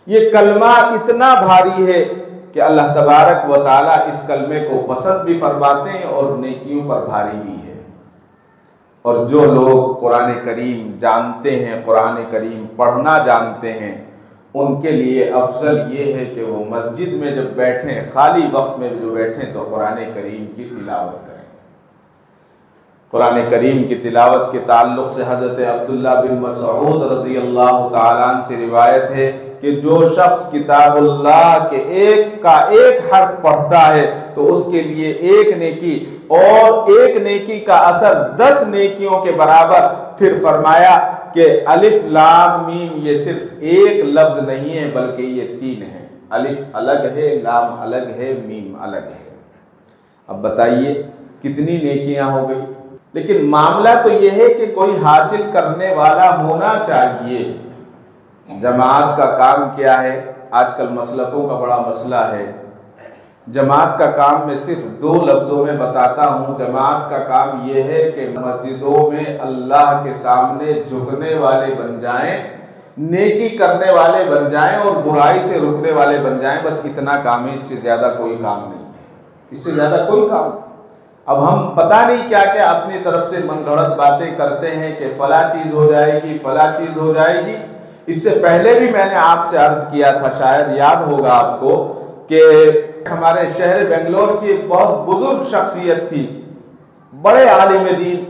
یہ کلمہ اتنا بھاری ہے کہ اللہ تبارک و تعالیٰ اس کلمے کو پسند بھی فرماتے ہیں اور نیکیوں پر بھاری بھی ہے۔ اور جو لوگ قرآن کریم جانتے ہیں، قرآن کریم پڑھنا جانتے ہیں، ان کے لیے افضل یہ ہے کہ وہ مسجد میں جب بیٹھیں، خالی وقت میں جو بیٹھیں تو قرآن کریم کی تلاوت کریں۔ قرآن کریم کی تلاوت کے تعلق سے حضرت عبداللہ بن مسعود رضی اللہ تعالیٰ عنہ سے روایت ہے کہ جو شخص کتاب اللہ کے ایک کا ایک حرف پڑھتا ہے تو اس کے لیے 1 نیکی، اور 1 نیکی کا اثر 10 نیکیوں کے برابر۔ پھر فرمایا کہ الف لام میم یہ صرف ایک لفظ نہیں ہے بلکہ یہ 3 ہے، الف الگ ہے، لام الگ ہے، میم الگ ہے۔ اب بتائیے کتنی نیکیاں ہو گئی۔ لیکن معاملہ تو یہ ہے کہ کوئی حاصل کرنے والا ہونا چاہیے۔ جماعت کا کام کیا ہے؟ آج کل مسلکوں کا بڑا مسئلہ ہے۔ جماعت کا کام میں صرف 2 لفظوں میں بتاتا ہوں۔ جماعت کا کام یہ ہے کہ مسجدوں میں اللہ کے سامنے جھکنے والے بن جائیں، نیکی کرنے والے بن جائیں اور برائی سے رکنے والے بن جائیں، بس اتنا کام ہے، اس سے زیادہ کوئی کام نہیں ہے، اس سے زیادہ کوئی کام۔ اب ہم پتہ نہیں کیا کیا اپنی طرف سے من گھڑت باتیں کرتے ہیں کہ فلاں چیز ہو جائے گی، فلاں چیز ہو جائے گی۔ اس سے پہلے بھی میں نے آپ سے عرض کیا تھا، شاید یاد ہوگا آپ کو، کہ ہمارے شہر بنگلور کی ایک بہت بزرگ شخصیت تھی، بڑے عالم دین،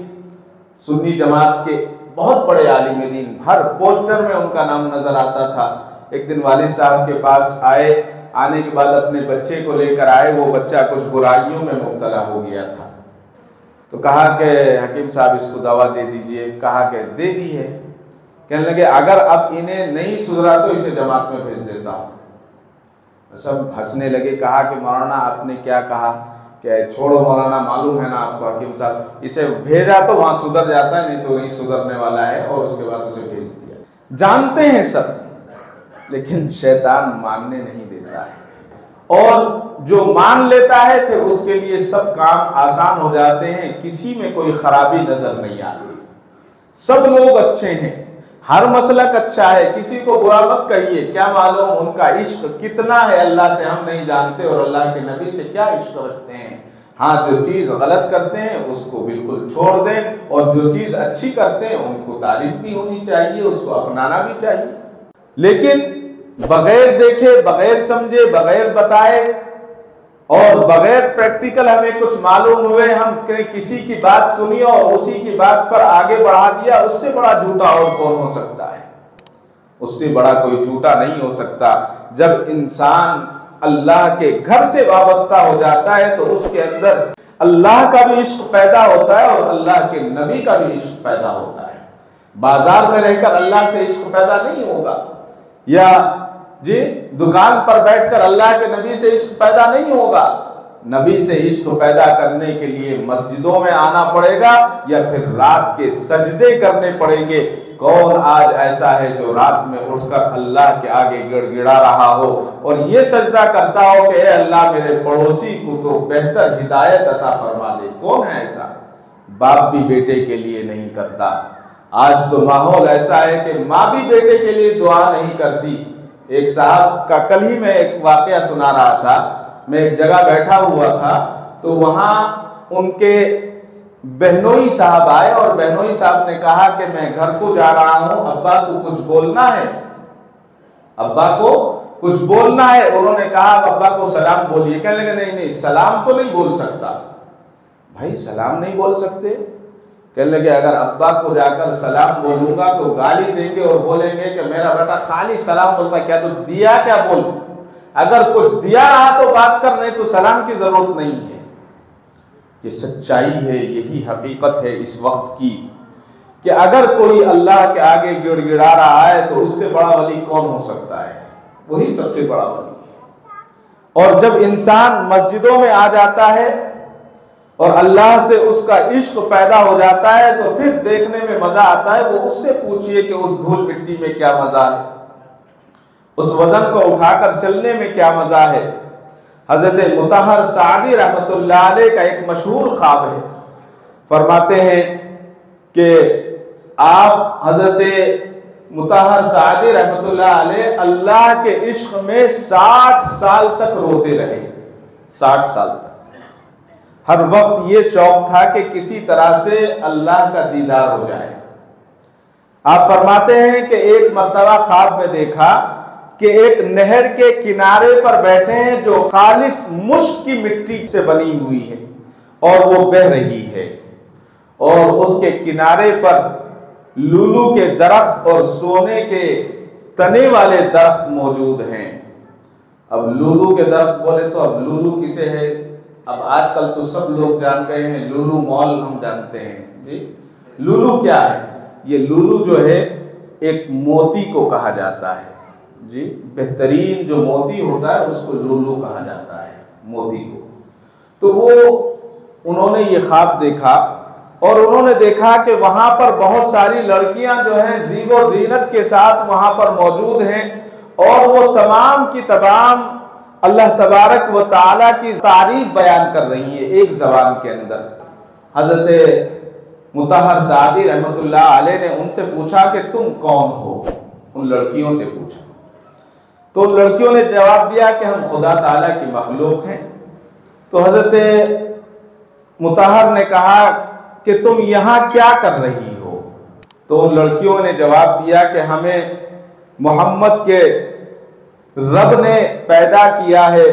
سنی جماعت کے بہت بڑے عالم دین، ہر پوسٹر میں ان کا نام نظر آتا تھا۔ ایک دن والد صاحب کے پاس آئے، آنے کے بعد اپنے بچے کو لے کر آئے، وہ بچہ کچھ برائیوں میں مبتلا ہو گیا تھا۔ تو کہا کہ حکیم صاحب اس کو دوا دے دیجئے. کہا کہ دے دی ہے. کہنے لگے اگر اب انہیں نہیں سدھرا تو اسے جماعت میں بھیج دیتا ہوں. سب ہنسنے لگے. کہا کہ مولانا آپ نے کیا کہا؟ کہ چھوڑو مولانا، معلوم ہے نا آپ کو حکیم صاحب، اسے بھیجا تو وہاں سدھر جاتا ہے، نہیں تو نہیں سدھرنے والا ہے. اور اس کے بعد اسے بھیج دیا. جانتے ہیں سب، لیکن شیطان ماننے نہیں دیتا ہے. اور جو مان لیتا ہے پھر اس کے لیے سب کام آسان ہو جاتے ہیں، کسی میں کوئی خرابی نظر نہیں آتی. سب لوگ اچھے ہیں، ہر مسلک اچھا ہے، کسی کو برا مت کہیے. کیا معلوم ان کا عشق کتنا ہے اللہ سے ہم نہیں جانتے، اور اللہ کے نبی سے کیا عشق رکھتے ہیں. ہاں جو چیز غلط کرتے ہیں اس کو بالکل چھوڑ دیں، اور جو چیز اچھی کرتے ہیں ان کو تعریف بھی ہونی چاہیے، اس کو اپنانا بھی چاہیے. لیکن بغیر دیکھے، بغیر سمجھے، بغیر بتائے اور بغیر پریکٹیکل ہمیں کچھ معلوم ہوئے ہم کسی کی بات سنی اور اسی کی بات پر آگے بڑھا دیا، اس سے بڑا جھوٹا اور کون ہو سکتا ہے؟ اس سے بڑا کوئی جھوٹا نہیں ہو سکتا. جب انسان اللہ کے گھر سے وابستہ ہو جاتا ہے تو اس کے اندر اللہ کا بھی عشق پیدا ہوتا ہے اور اللہ کے نبی کا بھی عشق پیدا ہوتا ہے. بازار میں رہ کر اللہ سے عشق پیدا نہیں ہوگا، یا دکان پر بیٹھ کر اللہ کے نبی سے عشق پیدا نہیں ہوگا. نبی سے عشق پیدا کرنے کے لیے مسجدوں میں آنا پڑے گا، یا پھر رات کے سجدے کرنے پڑیں گے. کون آج ایسا ہے جو رات میں اٹھ کر اللہ کے آگے گڑ گڑا رہا ہو اور یہ سجدہ کرتا ہو کہ اے اللہ میرے پڑوسی کو تو بہتر ہدایت عطا فرما دے؟ کون ہے ایسا؟ باپ بھی بیٹے کے لیے نہیں کرتا. آج تو ماحول ایسا ہے کہ ماں بھی بیٹے کے لیے دعا نہیں کرتی. ایک صاحب کا کل ہی میں ایک واقعہ سنا رہا تھا. میں ایک جگہ بیٹھا ہوا تھا تو وہاں ان کے بہنوئی صاحب آئے اور بہنوئی صاحب نے کہا کہ میں گھر کو جا رہا ہوں، ابا کو کچھ بولنا ہے. ابا کو کچھ بولنا ہے. انہوں نے کہا ابا کو سلام بولیے. کہنے لگے نہیں سلام تو نہیں بول سکتا. بھائی سلام نہیں بول سکتے؟ کہنے لگے اگر ابا کو جا کر سلام بولوں گا تو گالی دیں گے اور بولیں گے کہ میرا بیٹا خالی سلام بولتا، کیا تو دیا کیا بول. اگر کچھ دیا رہا تو بات کر، نہیں تو سلام کی ضرورت نہیں ہے. یہ سچائی ہے، یہی حقیقت ہے اس وقت کی کہ اگر کوئی اللہ کے آگے گڑ گڑا رہا ہے تو اس سے بڑا ولی کون ہو سکتا ہے؟ وہی سب سے بڑا ولی ہے. اور جب انسان مسجدوں میں آ جاتا ہے اور اللہ سے اس کا عشق پیدا ہو جاتا ہے تو پھر دیکھنے میں مزہ آتا ہے. وہ اس سے پوچھئے کہ اس دھول مٹی میں کیا مزہ ہے، اس وزن کو اٹھا کر چلنے میں کیا مزہ ہے. حضرت مطہر سعدی رحمت اللہ علیہ کا ایک مشہور خواب ہے. فرماتے ہیں کہ آپ حضرت مطہر سعدی رحمت اللہ علیہ اللہ کے عشق میں 60 سال تک روتے رہے. 60 سال تک ہر وقت یہ شوق تھا کہ کسی طرح سے اللہ کا دیدار ہو جائے. آپ فرماتے ہیں کہ ایک مرتبہ خواب میں دیکھا کہ ایک نہر کے کنارے پر بیٹھے ہیں جو خالص مشک کی مٹی سے بنی ہوئی ہے اور وہ بہہ رہی ہے، اور اس کے کنارے پر لولو کے درخت اور سونے کے تنے والے درخت موجود ہیں. اب لولو کے درخت بولے تو اب لولو کسے ہے؟ اب آج کل تو سب لوگ جان گئے ہیں، لولو مال ہم جانتے ہیں. جی لولو کیا ہے؟ یہ لولو جو ہے ایک موتی کو کہا جاتا ہے. جی بہترین جو موتی ہوتا ہے اس کو لولو کہا جاتا ہے، موتی کو. تو وہ انہوں نے یہ خواب دیکھا اور انہوں نے دیکھا کہ وہاں پر بہت ساری لڑکیاں جو ہیں زیب و زینت کے ساتھ وہاں پر موجود ہیں، اور وہ تمام کی تمام اللہ تبارک و تعالیٰ کی تعریف بیان کر رہی ہے ایک زبان کے اندر. حضرت مطہر سعدی رحمت اللہ علیہ نے ان سے پوچھا کہ تم کون ہو؟ ان لڑکیوں سے پوچھا تو ان لڑکیوں نے جواب دیا کہ ہم خدا تعالیٰ کی مخلوق ہیں. تو حضرت مطہر نے کہا کہ تم یہاں کیا کر رہی ہو؟ تو ان لڑکیوں نے جواب دیا کہ ہمیں محمد کے رب نے پیدا کیا ہے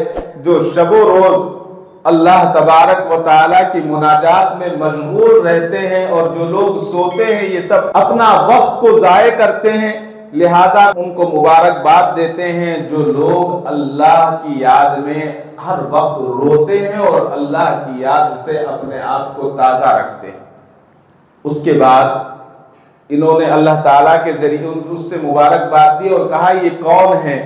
جو شب و روز اللہ تبارک و تعالیٰ کی مناجات میں مشغول رہتے ہیں، اور جو لوگ سوتے ہیں یہ سب اپنا وقت کو ضائع کرتے ہیں، لہٰذا ان کو مبارکباد دیتے ہیں جو لوگ اللہ کی یاد میں ہر وقت روتے ہیں اور اللہ کی یاد سے اپنے آپ کو تازہ رکھتے ہیں۔ اس کے بعد انہوں نے اللہ تعالیٰ کے ذریعے اس سے مبارکباد دی اور کہا یہ کون ہے؟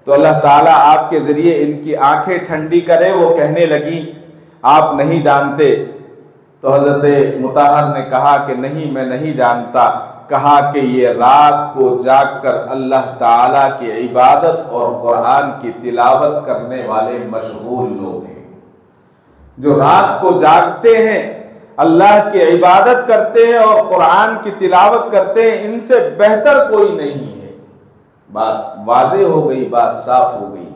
تو اللہ تعالیٰ آپ کے ذریعے ان کی آنکھیں ٹھنڈی کرے۔ وہ کہنے لگی آپ نہیں جانتے؟ تو حضرت مطہر نے کہا کہ نہیں، میں نہیں جانتا۔ کہا کہ یہ رات کو جاگ کر اللہ تعالیٰ کی عبادت اور قرآن کی تلاوت کرنے والے مشغول لوگ ہیں۔ جو رات کو جاگتے ہیں، اللہ کی عبادت کرتے ہیں اور قرآن کی تلاوت کرتے ہیں، ان سے بہتر کوئی نہیں ہے۔ بات واضح ہو گئی، بات صاف ہو گئی،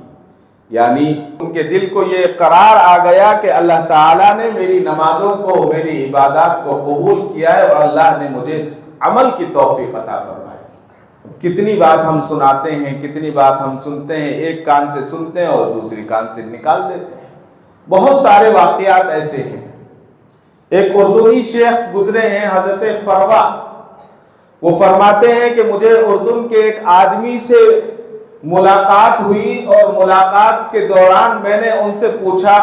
یعنی ان کے دل کو یہ قرار آ گیا کہ اللہ تعالیٰ نے میری نمازوں کو، میری عبادات کو قبول کیا ہے اور اللہ نے مجھے عمل کی توفیق عطا فرمائی۔ کتنی بات ہم سناتے ہیں، کتنی بات ہم سنتے ہیں، ایک کان سے سنتے ہیں اور دوسری کان سے نکال دیتے ہیں۔ بہت سارے واقعات ایسے ہیں۔ ایک اردنی شیخ گزرے ہیں حضرت فروا، وہ فرماتے ہیں کہ مجھے اردن کے ایک آدمی سے ملاقات ہوئی اور ملاقات کے دوران میں نے ان سے پوچھا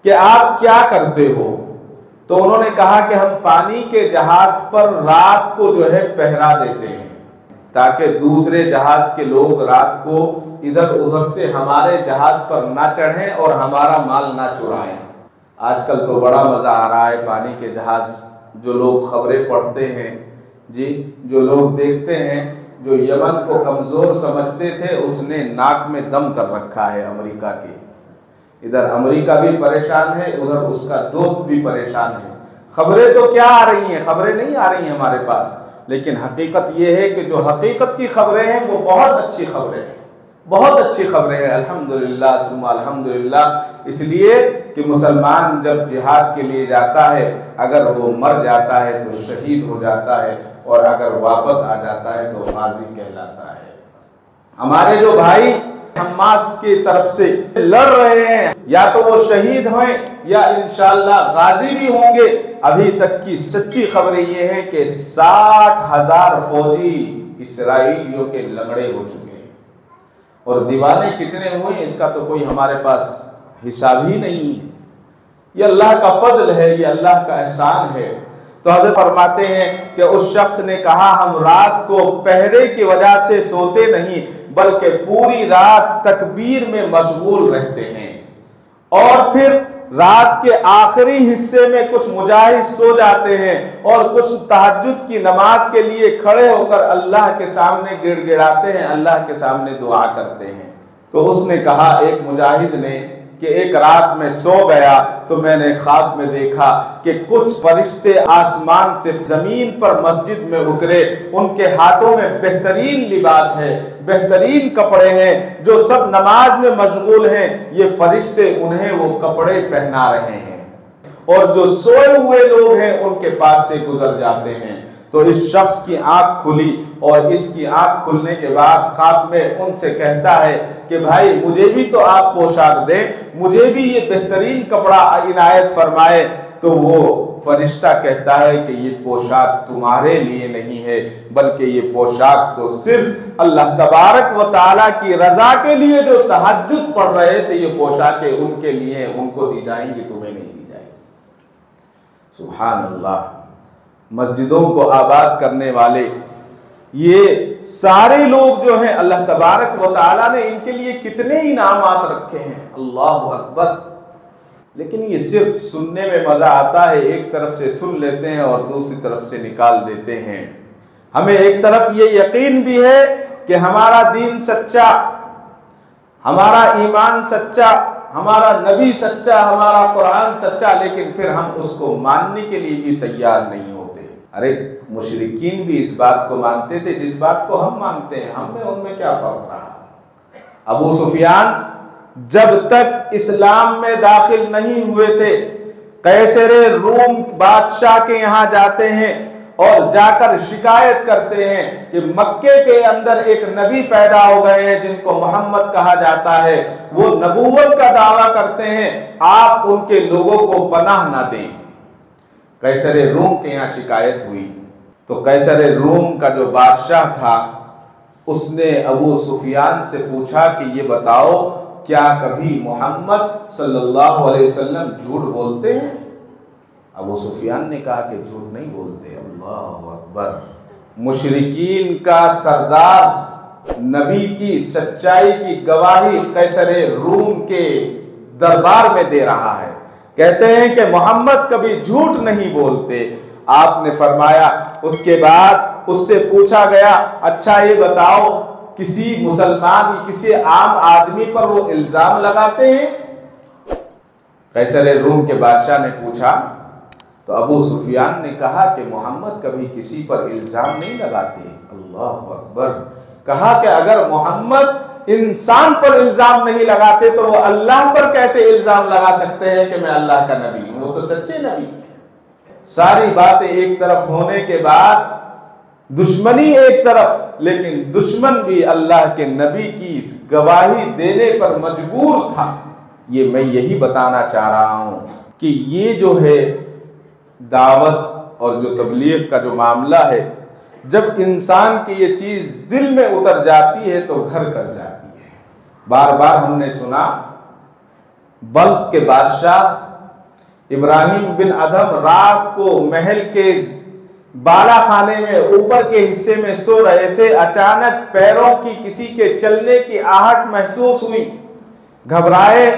کہ آپ کیا کرتے ہو؟ تو انہوں نے کہا کہ ہم پانی کے جہاز پر رات کو جو ہے پہرا دیتے ہیں تاکہ دوسرے جہاز کے لوگ رات کو ادھر ادھر سے ہمارے جہاز پر نہ چڑھیں اور ہمارا مال نہ چرائیں۔ آج کل تو بڑا مزہ آ رہا ہے پانی کے جہاز، جو لوگ خبریں پڑھتے ہیں، جو لوگ دیکھتے ہیں، جو یمن کو کمزور سمجھتے تھے اس نے ناک میں دم کر رکھا ہے امریکہ کے۔ ادھر امریکہ بھی پریشان ہے، ادھر اس کا دوست بھی پریشان ہے۔ خبریں تو کیا آ رہی ہیں، خبریں نہیں آ رہی ہیں ہمارے پاس، لیکن حقیقت یہ ہے کہ جو حقیقت کی خبریں ہیں وہ بہت اچھی خبریں ہیں، بہت اچھی خبریں ہیں، الحمدللہ ثم الحمدللہ۔ اس لیے کہ مسلمان جب جہاد کے لیے جاتا ہے، اگر وہ مر جاتا ہے تو شہید ہو جاتا ہے اور اگر واپس آ جاتا ہے تو غازی کہلاتا ہے۔ ہمارے جو بھائی حماس کی طرف سے لڑ رہے ہیں، یا تو وہ شہید ہوئیں یا انشاءاللہ غازی بھی ہوں گے۔ ابھی تک کی سچی خبریں یہ ہے کہ 60,000 فوجی اسرائیلیوں کے لنگڑے ہو چکے ہیں، اور دیوانے کتنے ہوئے اس کا تو کوئی ہمارے پاس حساب ہی نہیں ہے۔ یہ اللہ کا فضل ہے، یہ اللہ کا احسان ہے۔ تو حضرت فرماتے ہیں کہ اس شخص نے کہا ہم رات کو پہرے کی وجہ سے سوتے نہیں بلکہ پوری رات تکبیر میں مشغول رہتے ہیں، اور پھر رات کے آخری حصے میں کچھ مجاہد سو جاتے ہیں اور کچھ تہجد کی نماز کے لیے کھڑے ہو کر اللہ کے سامنے گڑ گڑاتے ہیں، اللہ کے سامنے دعا کرتے ہیں۔ تو اس نے کہا ایک مجاہد نے کہ ایک رات میں سو گیا تو میں نے خواب میں دیکھا کہ کچھ فرشتے آسمان سے زمین پر مسجد میں اترے، ان کے ہاتھوں میں بہترین لباس ہے، بہترین کپڑے ہیں، جو سب نماز میں مشغول ہیں، یہ فرشتے انہیں وہ کپڑے پہنا رہے ہیں، اور جو سوئے ہوئے لوگ ہیں ان کے پاس سے گزر جاتے ہیں۔ تو اس شخص کی آنکھ کھلی، اور اس کی آنکھ کھلنے کے بعد خواب میں ان سے کہتا ہے کہ بھائی مجھے بھی تو آپ پوشاک دیں، مجھے بھی یہ بہترین کپڑا عنایت فرمائے۔ تو وہ فرشتہ کہتا ہے کہ یہ پوشاک تمہارے لیے نہیں ہے، بلکہ یہ پوشاک تو صرف اللہ تبارک و تعالیٰ کی رضا کے لیے جو تہجد پڑھ رہے تھے، یہ پوشاکیں ان کے لیے، ان کو دی جائیں گی، تمہیں نہیں دی جائیں گی۔ سبحان اللہ۔ مسجدوں کو آباد کرنے والے یہ سارے لوگ جو ہیں، اللہ تبارک و تعالیٰ نے ان کے لیے کتنے انعامات رکھے ہیں، اللہ اکبر۔ لیکن یہ صرف سننے میں مزہ آتا ہے، ایک طرف سے سن لیتے ہیں اور دوسری طرف سے نکال دیتے ہیں۔ ہمیں ایک طرف یہ یقین بھی ہے کہ ہمارا دین سچا، ہمارا ایمان سچا، ہمارا نبی سچا، ہمارا قرآن سچا، لیکن پھر ہم اس کو ماننے کے لیے بھی تیار نہیں ہوتے۔ ارے مشرکین بھی اس بات کو مانتے تھے جس بات کو ہم مانتے ہیں، ہم میں ان میں کیا فرق رہا؟ ابو سفیان جب تک اسلام میں داخل نہیں ہوئے تھے، قیصر روم بادشاہ کے یہاں جاتے ہیں اور جا کر شکایت کرتے ہیں کہ مکے کے اندر ایک نبی پیدا ہو گئے ہیں جن کو محمد کہا جاتا ہے، وہ نبوت کا دعویٰ کرتے ہیں، آپ ان کے لوگوں کو پناہ نہ دیں۔ قیصر روم کے یہاں شکایت ہوئی تو قیصر روم کا جو بادشاہ تھا اس نے ابو سفیان سے پوچھا کہ یہ بتاؤ کیا کبھی محمد صلی اللہ علیہ وسلم جھوٹ بولتے ہیں؟ ابو سفیان نے کہا کہ جھوٹ نہیں بولتے۔ اللہ اکبر! مشرکین کا سردار نبی کی سچائی کی گواہی قیصر روم کے دربار میں دے رہا ہے، کہتے ہیں کہ محمد کبھی جھوٹ نہیں بولتے۔ آپ نے فرمایا، اس کے بعد اس سے پوچھا گیا اچھا یہ بتاؤ کسی مسلمان کسی عام آدمی پر وہ الزام لگاتے ہیں؟ قیصر روم کے بادشاہ نے پوچھا تو ابو سفیان نے کہا کہ محمد کبھی کسی پر الزام نہیں لگاتے۔ اللہ اکبر! کہا کہ اگر محمد انسان پر الزام نہیں لگاتے تو وہ اللہ پر کیسے الزام لگا سکتے ہیں کہ میں اللہ کا نبی ہوں؟ وہ تو سچے نبی ہیں۔ ساری باتیں ایک طرف ہونے کے بعد دشمنی ایک طرف، لیکن دشمن بھی اللہ کے نبی کی گواہی دینے پر مجبور تھا۔ یہ میں یہی بتانا چاہ رہا ہوں کہ یہ جو ہے دعوت اور جو تبلیغ کا جو معاملہ ہے، جب انسان کی یہ چیز دل میں اتر جاتی ہے تو گھر کر جاتی ہے۔ بار بار ہم نے سنا بلخ کے بادشاہ ابراہیم بن ادھم رات کو محل کے بالا خانے میں اوپر کے حصے میں سو رہے تھے، اچانک پیروں کی کسی کے چلنے کی آہٹ محسوس ہوئی، گھبرائے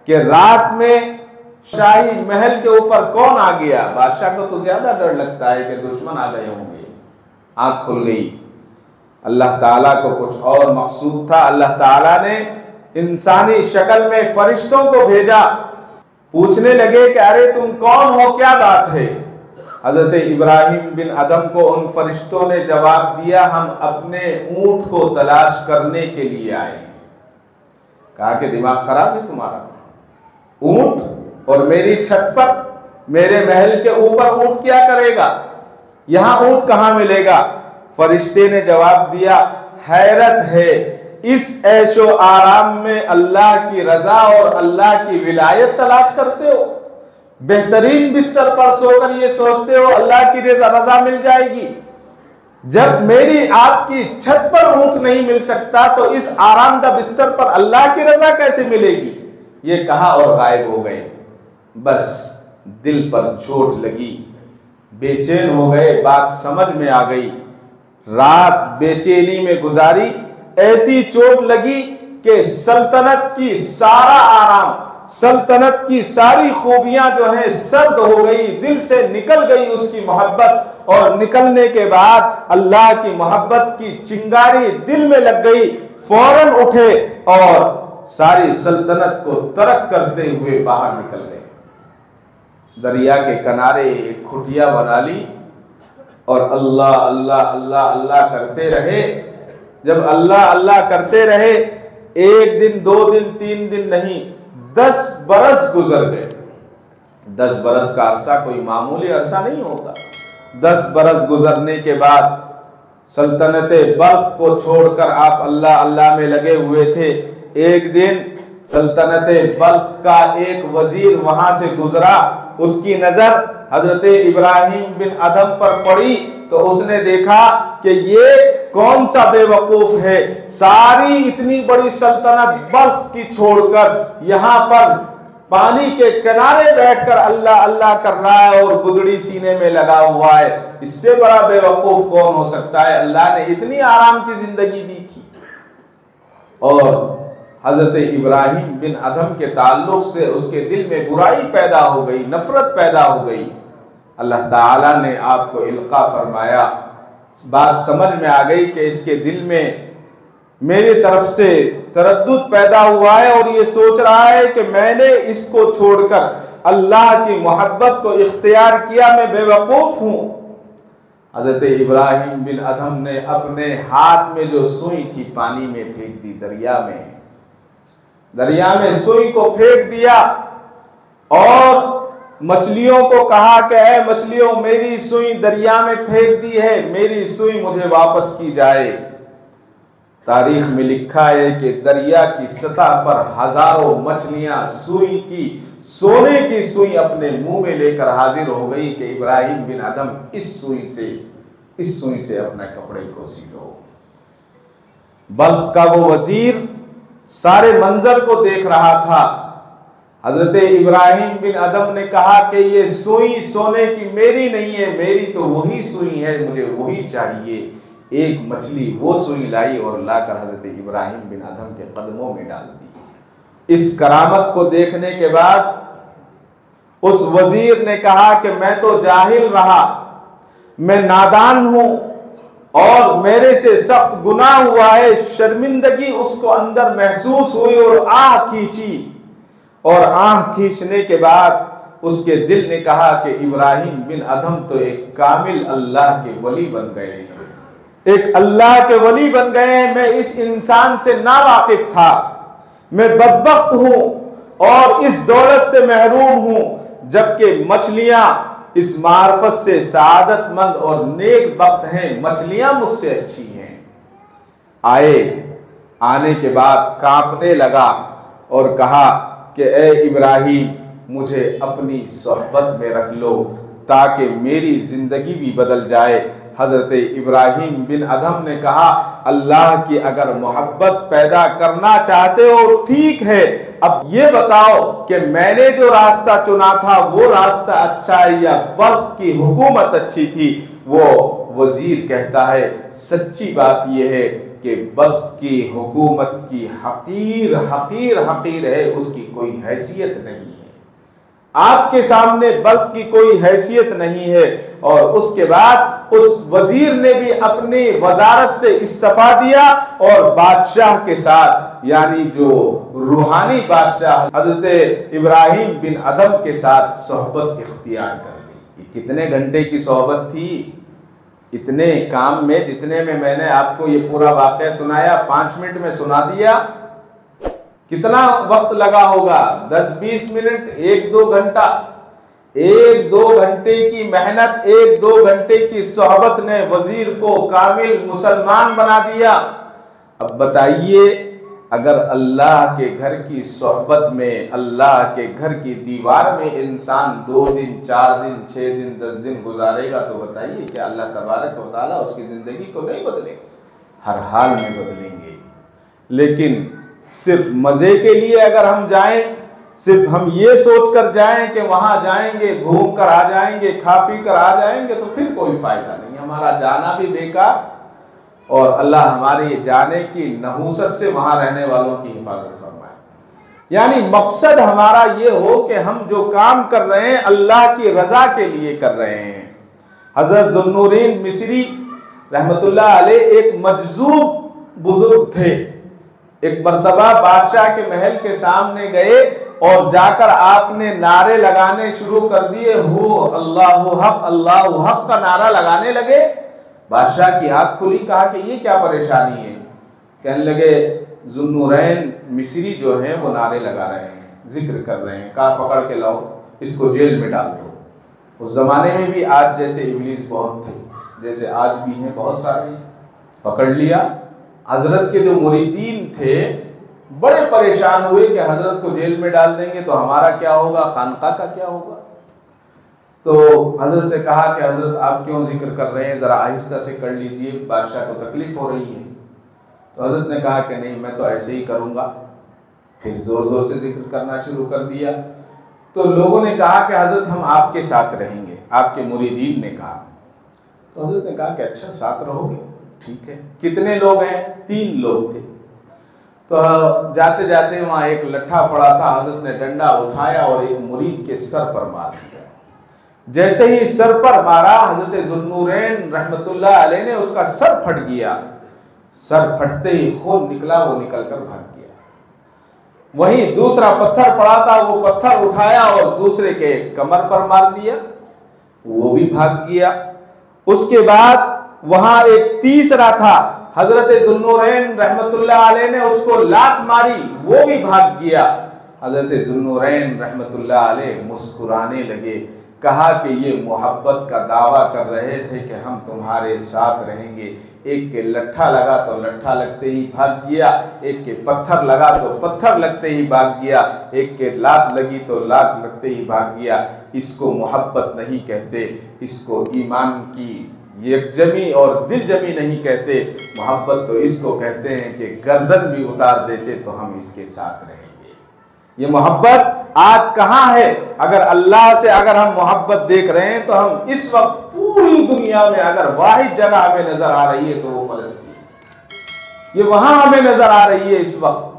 کہ رات میں شاہی محل کے اوپر کون آ گیا۔ بادشاہ کو تو زیادہ ڈر لگتا ہے کہ دشمن آ گئے ہوں گے۔ آنکھ کھل گئی، اللہ تعالیٰ کو کچھ اور مقصود تھا۔ اللہ تعالیٰ نے انسانی شکل میں فرشتوں کو بھیجا، پوچھنے لگے کہ ارے تم کون ہو، کیا بات ہے؟ حضرت ابراہیم بن ادھم کو ان فرشتوں نے جواب دیا ہم اپنے اونٹ کو تلاش کرنے کے لیے آئے۔ کہا کہ دماغ خراب ہے تمہارا؟ اونٹ اور میری چھت پر میرے محل کے اوپر اونٹ کیا کرے گا؟ یہاں اونٹ کہاں ملے گا؟ فرشتے نے جواب دیا حیرت ہے، اس عیش و آرام میں اللہ کی رضا اور اللہ کی ولایت تلاش کرتے ہو، بہترین بستر پر سو کر یہ سوچتے ہو اللہ کی رضا مل جائے گی، جب میری آپ کی چھت پر اونٹ نہیں مل سکتا تو اس آرام دہ بستر پر اللہ کی رضا کیسے ملے گی؟ یہ کہا اور غائب ہو گئے۔ بس دل پر چوٹ لگی، بے چین ہو گئے، بات سمجھ میں آ گئی، رات بے چینی میں گزاری، ایسی چوٹ لگی کہ سلطنت کی سارا آرام، سلطنت کی ساری خوبیاں جو ہیں سرد ہو گئی، دل سے نکل گئی اس کی محبت، اور نکلنے کے بعد اللہ کی محبت کی چنگاری دل میں لگ گئی، فوراً اٹھے اور ساری سلطنت کو ترک کرتے ہوئے باہر نکل گئے، دریا کے کنارے ایک کھٹیا بنا لی اور اللہ اللہ اللہ اللہ کرتے رہے۔ جب اللہ اللہ کرتے رہے، ایک دن، 2 دن، 3 دن نہیں، 10 برس گزر گئے۔ 10 برس کا عرصہ کوئی معمولی عرصہ نہیں ہوتا۔ 10 برس گزرنے کے بعد سلطنت بلخ کو چھوڑ کر آپ اللہ اللہ میں لگے ہوئے تھے۔ ایک دن سلطنت بلخ کا ایک وزیر وہاں سے گزرا، اس کی نظر حضرت ابراہیم بن ادھم پر پڑی تو اس نے دیکھا کہ یہ کون سا بے وقوف ہے، ساری اتنی بڑی سلطنت بلخ کی چھوڑ کر یہاں پر پانی کے کنارے بیٹھ کر اللہ اللہ کر رہا ہے اور گدڑی سینے میں لگا ہوا ہے، اس سے بڑا بے وقوف کون ہو سکتا ہے؟ اللہ نے اتنی آرام کی زندگی دی تھی۔ اور حضرت ابراہیم بن ادھم کے تعلق سے اس کے دل میں برائی پیدا ہو گئی، نفرت پیدا ہو گئی۔ اللہ تعالیٰ نے آپ کو القا فرمایا، بات سمجھ میں آ گئی کہ اس کے دل میں میری طرف سے تردد پیدا ہوا ہے اور یہ سوچ رہا ہے کہ میں نے اس کو چھوڑ کر اللہ کی محبت کو اختیار کیا، میں بے وقوف ہوں۔ حضرت ابراہیم بن ادھم نے اپنے ہاتھ میں جو سوئی تھی پانی میں پھینک دی، دریا میں سوئی کو پھینک دیا اور مچھلیوں کو کہا کہ اے مچھلیوں، میری سوئی دریا میں پھینک دی ہے، میری سوئی مجھے واپس کی جائے۔ تاریخ میں لکھا ہے کہ دریا کی سطح پر ہزاروں مچھلیاں سونے کی سوئی اپنے منہ میں لے کر حاضر ہو گئی کہ ابراہیم بن ادھم اس سوئی سے اپنے کپڑے کو سیلو۔ بلخ کا وہ وزیر سارے منظر کو دیکھ رہا تھا۔ حضرت ابراہیم بن ادم نے کہا کہ یہ سوئی سونے کی میری نہیں ہے، میری تو وہی سوئی ہے، مجھے وہی چاہیے۔ ایک مچھلی وہ سوئی لائی اور لا کر حضرت ابراہیم بن ادم کے قدموں میں ڈال دی۔ اس کرامت کو دیکھنے کے بعد اس وزیر نے کہا کہ میں تو جاہل رہا، میں نادان ہوں اور میرے سے سخت گناہ ہوا ہے۔ شرمندگی اس کو اندر محسوس ہوئی اور آہ کھینچی، اور آہ کھینچنے کے بعد اس کے دل نے کہا کہ ابراہیم بن ادم تو ایک کامل اللہ کے ولی بن گئے ہیں، ایک اللہ کے ولی بن گئے ہیں۔ میں اس انسان سے ناواقف تھا، میں بدبخت ہوں اور اس دولت سے محروم ہوں، جبکہ مچھلیاں اس معرفت سے سعادت مند اور نیک بخت ہیں، مچھلیاں مجھ سے اچھی ہیں۔ آنے کے بعد کانپنے لگا اور کہا کہ اے ابراہیم مجھے اپنی صحبت میں رکھ لو تاکہ میری زندگی بھی بدل جائے۔ حضرت ابراہیم بن ادم نے کہا اللہ کی اگر محبت پیدا کرنا چاہتے ہو ٹھیک ہے، اب یہ بتاؤ کہ میں نے جو راستہ چنا تھا وہ راستہ اچھا ہے یا بلخ کی حکومت اچھی تھی؟ وہ وزیر کہتا ہے سچی بات یہ ہے کہ بلخ کی حکومت کی حقیر ہے، اس کی کوئی حیثیت نہیں ہے، آپ کے سامنے بلخ کی کوئی حیثیت نہیں ہے۔ اور اس کے بعد اس وزیر نے بھی اپنی وزارت سے استعفیٰ دیا اور بادشاہ کے ساتھ، یعنی جو روحانی بادشاہ حضرت ابراہیم بن ادم کے ساتھ صحبت اختیار کر لی۔ یہ کتنے گھنٹے کی صحبت تھی؟ اتنے کام میں جتنے میں نے آپ کو یہ پورا واقعہ سنایا 5 منٹ میں سنا دیا، کتنا وقت لگا ہوگا؟ 10-20 منٹ، 1-2 گھنٹہ، 1-2 گھنٹے کی محنت، 1-2 گھنٹے کی صحبت نے وزیر کو کامل مسلمان بنا دیا۔ اب بتائیے اگر اللہ کے گھر کی صحبت میں، اللہ کے گھر کی دیوار میں انسان 2 دن 4 دن 6 دن 10 دن گزارے گا تو بتائیے کہ اللہ تبارک و تعالیٰ اس کی زندگی کو نہیں بدلے گا؟ ہر حال میں بدلیں گے۔ لیکن صرف مزے کے لیے اگر ہم جائیں، صرف ہم یہ سوچ کر جائیں کہ وہاں جائیں گے گھوم کر آ جائیں گے کھا پی کر آ جائیں گے تو پھر کوئی فائدہ نہیں، ہمارا جانا بھی بیکار اور اللہ ہمارے جانے کی نحوست سے وہاں رہنے والوں کی حفاظت فرمائے۔ یعنی مقصد ہمارا یہ ہو کہ ہم جو کام کر رہے ہیں اللہ کی رضا کے لیے کر رہے ہیں۔ حضرت ذوالنورین مصری رحمت اللہ علیہ ایک مجذوب بزرگ تھے۔ ایک مرتبہ بادشاہ کے محل کے سامنے گئے اور جا کر آپ نے نعرے لگانے شروع کر دیے، ہو اللہ حق کا نعرہ لگانے لگے۔ بادشاہ کی آنکھ کھلی، کہا کہ یہ کیا پریشانی ہے؟ کہنے لگے ذوالنورین مصری جو ہیں وہ نعرے لگا رہے ہیں، ذکر کر رہے ہیں، کہا پکڑ کے لاؤ، اس کو جیل میں ڈال دو۔ اس زمانے میں بھی آج جیسے ابلیس بہت تھے، جیسے آج بھی ہیں بہت سارے، پکڑ لیا۔ حضرت کے جو مریدین تھے بڑے پریشان ہوئے کہ حضرت کو جیل میں ڈال دیں گے تو ہمارا کیا ہوگا، خانقاہ کا کیا ہوگا؟ تو حضرت سے کہا کہ حضرت آپ کیوں ذکر کر رہے ہیں، ذرا آہستہ سے کر لیجئے، بادشاہ کو تکلیف ہو رہی ہے۔ تو حضرت نے کہا کہ نہیں میں تو ایسے ہی کروں گا۔ پھر زور زور سے ذکر کرنا شروع کر دیا۔ تو لوگوں نے کہا کہ حضرت ہم آپ کے ساتھ رہیں گے، آپ کے مریدین نے کہا۔ تو حضرت نے کہا کہ اچھا ساتھ رہو گے، ٹھیک ہے۔ کتنے لوگ ہیں؟ 3 لوگ تھے۔ تو جاتے جاتے وہاں ایک لٹھا پڑا تھا، حضرت نے ڈنڈا اٹھایا اور ایک مرید کے سر پر مار دیا۔ جیسے ہی سر پر مارا، حضرت ذوالنورین رحمت اللہ علیہ نے اس کا سر پھٹ گیا۔ سر پھٹتے ہی خون نکلا، وہ نکل کر بھاگ گیا۔ وہیں دوسرا پتھر پڑا تھا، وہ پتھر اٹھایا اور دوسرے کے کمر پر مار دیا، وہ بھی بھاگ گیا۔ اس کے بعد وہاں ایک تیسرا تھا، حضرت ذوالنورین رحمت اللہ علیہ نے اس کو لات ماری، وہ بھی بھاگ گیا۔ حضرت ذوالنورین رحمت اللہ علیہ مسکرانے لگے، کہا کہ یہ محبت کا دعویٰ کر رہے تھے کہ ہم تمہارے ساتھ رہیں گے۔ ایک کے لٹھا لگا تو لٹھا لگتے ہی بھاگ گیا، ایک کے پتھر لگا تو پتھر لگتے ہی بھاگ گیا، ایک کے لات لگی تو لات لگتے ہی بھاگ گیا۔ اس کو محبت نہیں کہتے، اس کو ایمان کی یکجمی اور دل جمی نہیں کہتے، محبت تو اس کو کہتے ہیں کہ گردن بھی اتار دیتے تو ہم اس کے ساتھ رہیں گے۔ یہ محبت آج کہاں ہے؟ اگر اللہ سے اگر ہم محبت دیکھ رہے ہیں تو ہم اس وقت پوری دنیا میں اگر واحد جگہ ہمیں نظر آ رہی ہے تو وہ فلسطین، یہ وہاں ہمیں نظر آ رہی ہے اس وقت۔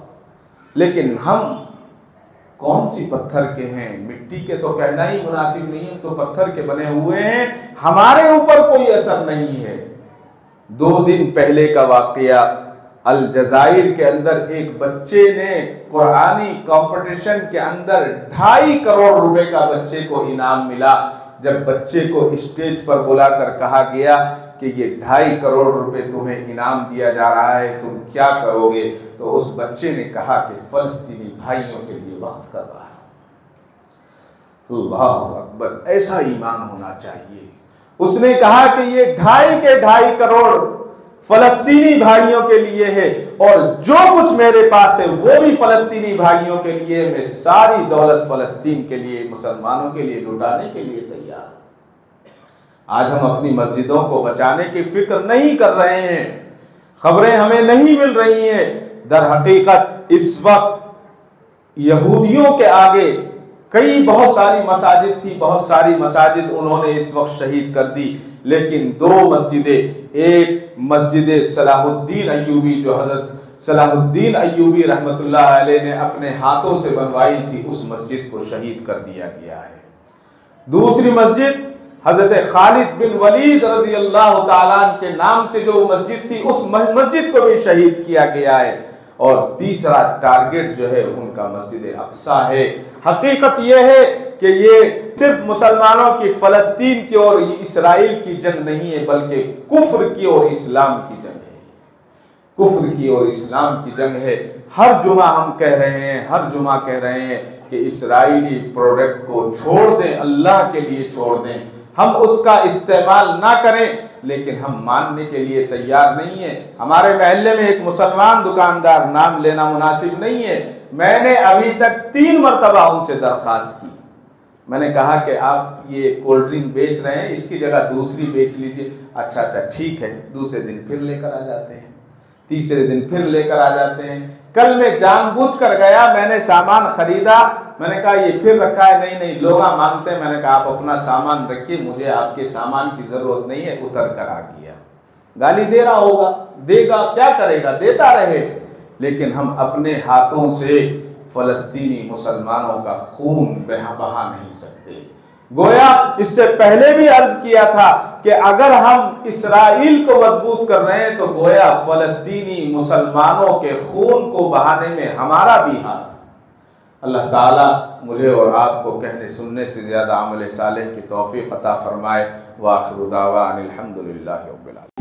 لیکن ہم کون سی پتھر کے ہیں؟ مٹی کے تو کہنا ہی مناسب نہیں ہے، تو پتھر کے بنے ہوئے ہیں، ہمارے اوپر کوئی اثر نہیں ہے۔ 2 دن پہلے کا واقعہ، الجزائر کے اندر ایک بچے نے قرآنی کمپٹیشن کے اندر 2.5 کروڑ روپے کا بچے کو انعام ملا۔ جب بچے کو اسٹیج پر بلا کر کہا گیا کہ یہ 2.5 کروڑ روپے تمہیں انعام دیا جا رہا ہے، تم کیا کرو گے؟ تو اس بچے نے کہا کہ فلسطینی بھائیوں کے لیے وقف کر رہا ہوں۔ اللہ اکبر، ایسا ایمان ہونا چاہیے۔ اس نے کہا کہ یہ 2.5 کروڑ فلسطینی بھائیوں کے لیے ہے، اور جو کچھ میرے پاس ہے وہ بھی فلسطینی بھائیوں کے لیے، میں ساری دولت فلسطین کے لیے، مسلمانوں کے لیے لٹانے کے لیے تیار۔ آج ہم اپنی مسجدوں کو بچانے کی فکر نہیں کر رہے ہیں، خبریں ہمیں نہیں مل رہی ہیں۔ در حقیقت اس وقت یہودیوں کے آگے بہت ساری مساجد تھی، بہت ساری مساجد انہوں نے اس وقت شہید کر دی، لیکن 2 مسجدیں، ایک مسجد صلاح الدین ایوبی جو حضرت صلاح الدین ایوبی رحمت اللہ علیہ نے اپنے ہاتھوں سے بنوائی تھی، اس مسجد کو شہید کر دیا گیا ہے۔ دوسری مسجد حضرت خالد بن ولید رضی اللہ تعالیٰ عنہ کے نام سے جو مسجد تھی، اس مسجد کو بھی شہید کیا گیا ہے۔ اور تیسرا ٹارگٹ جو ہے ان کا مسجد اقصیٰ ہے۔ حقیقت یہ ہے کہ یہ صرف مسلمانوں کی فلسطین کی اور اسرائیل کی جنگ نہیں ہے، بلکہ کفر کی اور اسلام کی جنگ ہے۔ کفر کی اور اسلام کی جنگ ہے۔ ہر جمعہ ہم کہہ رہے ہیں کہ اسرائیلی پروڈکٹ کو چھوڑ دیں، اللہ کے لیے چھوڑ دیں، ہم اس کا استعمال نہ کریں، لیکن ہم ماننے کے لیے تیار نہیں ہیں۔ ہمارے محلے میں ایک مسلمان دکاندار، نام لینا مناسب نہیں ہے، میں نے ابھی تک 3 مرتبہ ان سے درخواست کی۔ میں نے کہا کہ آپ یہ کولڈ ڈرنک بیچ رہے ہیں، اس کی جگہ دوسری بیچ لیجئے۔ اچھا ٹھیک ہے۔ دوسرے دن پھر لے کر آ جاتے ہیں، تیسرے دن پھر لے کر آ جاتے ہیں۔ کل میں جان بوجھ کر گیا، میں نے سامان خریدا، میں نے کہا یہ پھر رکھا ہے، نہیں لوگ مانگتے ہیں۔ میں نے کہا آپ اپنا سامان رکھیے، مجھے آپ کے سامان کی ضرورت نہیں ہے، اتر کر آ گیا۔ گالی دے رہا ہوگا، دے گا، کیا کرے گا، دیتا رہے، لیکن ہم اپنے ہاتھوں سے فلسطینی مسلمانوں کا خون بہا نہیں سکتے۔ گویا اس سے پہلے بھی عرض کیا تھا کہ اگر ہم اسرائیل کو مضبوط کر رہے ہیں تو گویا فلسطینی مسلمانوں کے خون کو بہانے میں ہمارا بھی ہاتھ۔ اللہ تعالیٰ مجھے اور آپ کو کہنے سننے سے زیادہ عمل صالح کی توفیق عطا فرمائے۔ وآخر دعوانا الحمدللہ رب العالمین۔